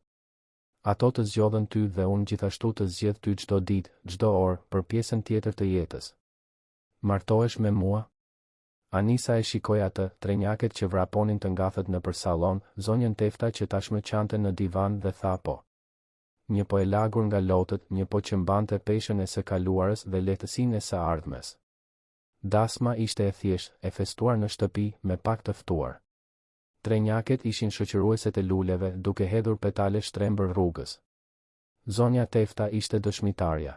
Ato të zgjodhen ty dhe unë gjithashtu të zgjedh ty çdo ditë, çdo orë, për pjesën tjetër të jetës. Martohesh me mua? Anisa e shikoi atë, trenjaket që vraponin të ngathet nëpër sallon, zonjën Tefta që tashmë qante në divan dhe tha po. Një po e lagur nga lotët, një po që mbante peshën e së kaluarës dhe lehtësinë e së ardhmes. Dasma ishte e thjeshtë, e festuar në shtëpi, me pak të ftuar. Trenjaket ishin shoqërueset e luleve, duke hedhur petale shtrembër rrugës. Zonja Tefta ishte dëshmitarja.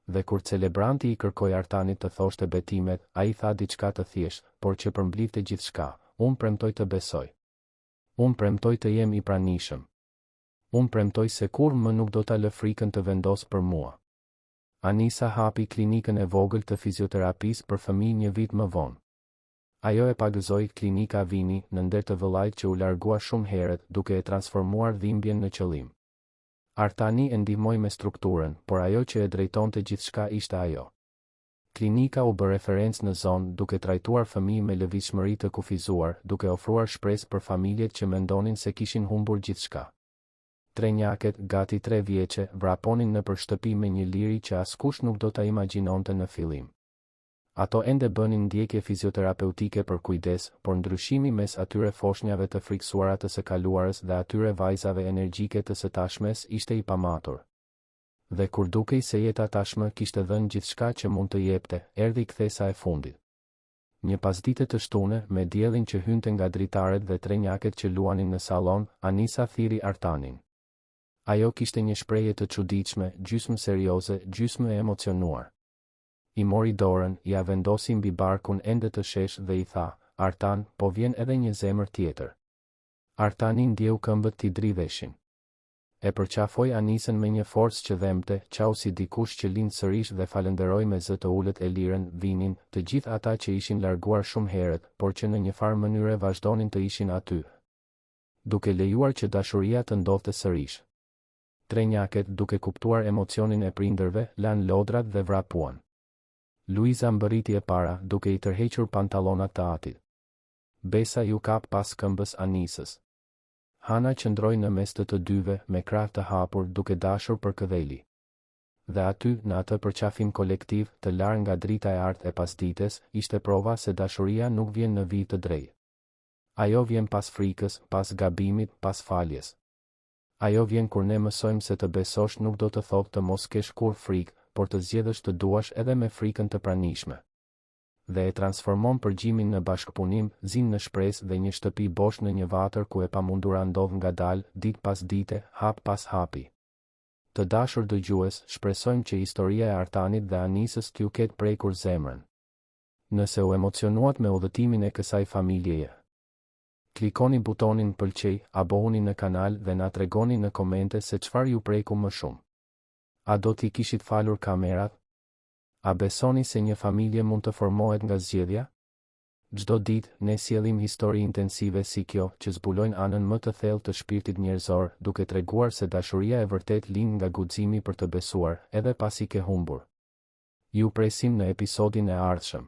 Dhe kur celebranti i kërkoi Artanit të thoshte betimet, ai tha diçka të thjeshtë, por që përmblidhte gjithçka: "Unë premtoj të besoj. Unë premtoj të jem i pranishëm. Unë premtoj se kur më nuk do ta lë frikën të vendos për mua." Anisa hapi klinikën e vogël të fizioterapisë për fëmijë një vit më vonë. Ajo e pagëzoi klinika Vini në nder të vëllait që u largua shumë herët, duke e transformuar dhimbjen në qëllim. Artani e ndihmoi me strukturën, por ajo që e drejtonte gjithçka ishte ajo. Klinika u bë referencë në zonë, duke trajtuar fëmijë me lëvizshmëri të kufizuar, duke ofruar shpresë për familjet që mendonin se kishin humbur gjithçka. Trenjaket, gati 3 vjeçe, vraponin nëpër shtëpi me një liri që askush nuk do ta imagjinonte në fillim. Ato ende bënin ndjekje fizioterapeutike për kujdes, por ndryshimi mes atyre foshnjave të friksuara të së kaluarës dhe atyre vajzave energjike të së tashmes ishte i pamatur. Dhe kur dukej se jeta tashmë kishte dhënë gjithçka që mund të jepte, erdhi kthesa e fundit. Një pasdite të shtune, me diellin që hynte nga dritaret dhe trenjaket që luanin në sallon, Anisa thiri Artanin. Ajo kishte një shprehje të çuditshme, gjysmë serioze, gjysmë e emocionuar. I mori dorën, ja vendosi mbi barkun ende të shesh dhe i tha: "Artan, po vjen edhe një zemër tjetër." Artani ndjeu këmbët t'i dridheshin. E përqafoi Anisën me një forcë që dhemte, qau si dikush që lind sërish dhe falenderoi me zë të ulët e lirën, Vinin, të gjithë ata që ishin larguar shumë herët, por që në një farë mënyre vazhdonin të ishin aty, duke lejuar që dashuria të ndodhte sërish. Trenjaket, duke kuptuar emocionin e prindërve, lan lodrat dhe vrapuan. Luiza mbërriti e para, duke i tërhequr pantallonat të atit. Besa ju kap pas këmbës Anisës. Hana qëndroi në mes të dyve, me krah të hapur, duke dashur për këdheli. Dhe aty, në atë përqafim kolektiv, të larë nga drita e artë e pasdites, ishte prova se dashuria nuk vjen në vijë të drejtë. Ajo vjen pas frikës, pas gabimit, pas faljes. Ajo vjen kur ne mësojmë se të besosh nuk do të thotë të mos kesh kur frikë, por të zgjedhësh të duash edhe me frikën të pranishme. Dhe e transformon përgjimin në bashkëpunim, zin në shpresë dhe një shtëpi bosh në një vatër ku e pamundura ndodh ngadalë, ditë pas dite, hap pas hapi. Të dashur dëgjues, shpresojmë që historia e Artanit dhe Anisës t'ju ketë prekur zemrën. Nëse u emocionuat me udhëtimin e kësaj familjeje, klikoni butonin pëlqej, abohuni në kanal dhe na tregoni në komente se çfarë ju preku më shumë. A do t'i kishit falur kamerat? A besoni se një familje mund të formohet nga zgjedhja? Çdo ditë, ne sjellim histori intensive si kjo, që zbulojnë anën më të thellë të shpirtit njerëzor, duke treguar se dashuria e vërtet lind nga guximi për të besuar, edhe pasi ke humbur. Ju presim në episodin e ardhshëm.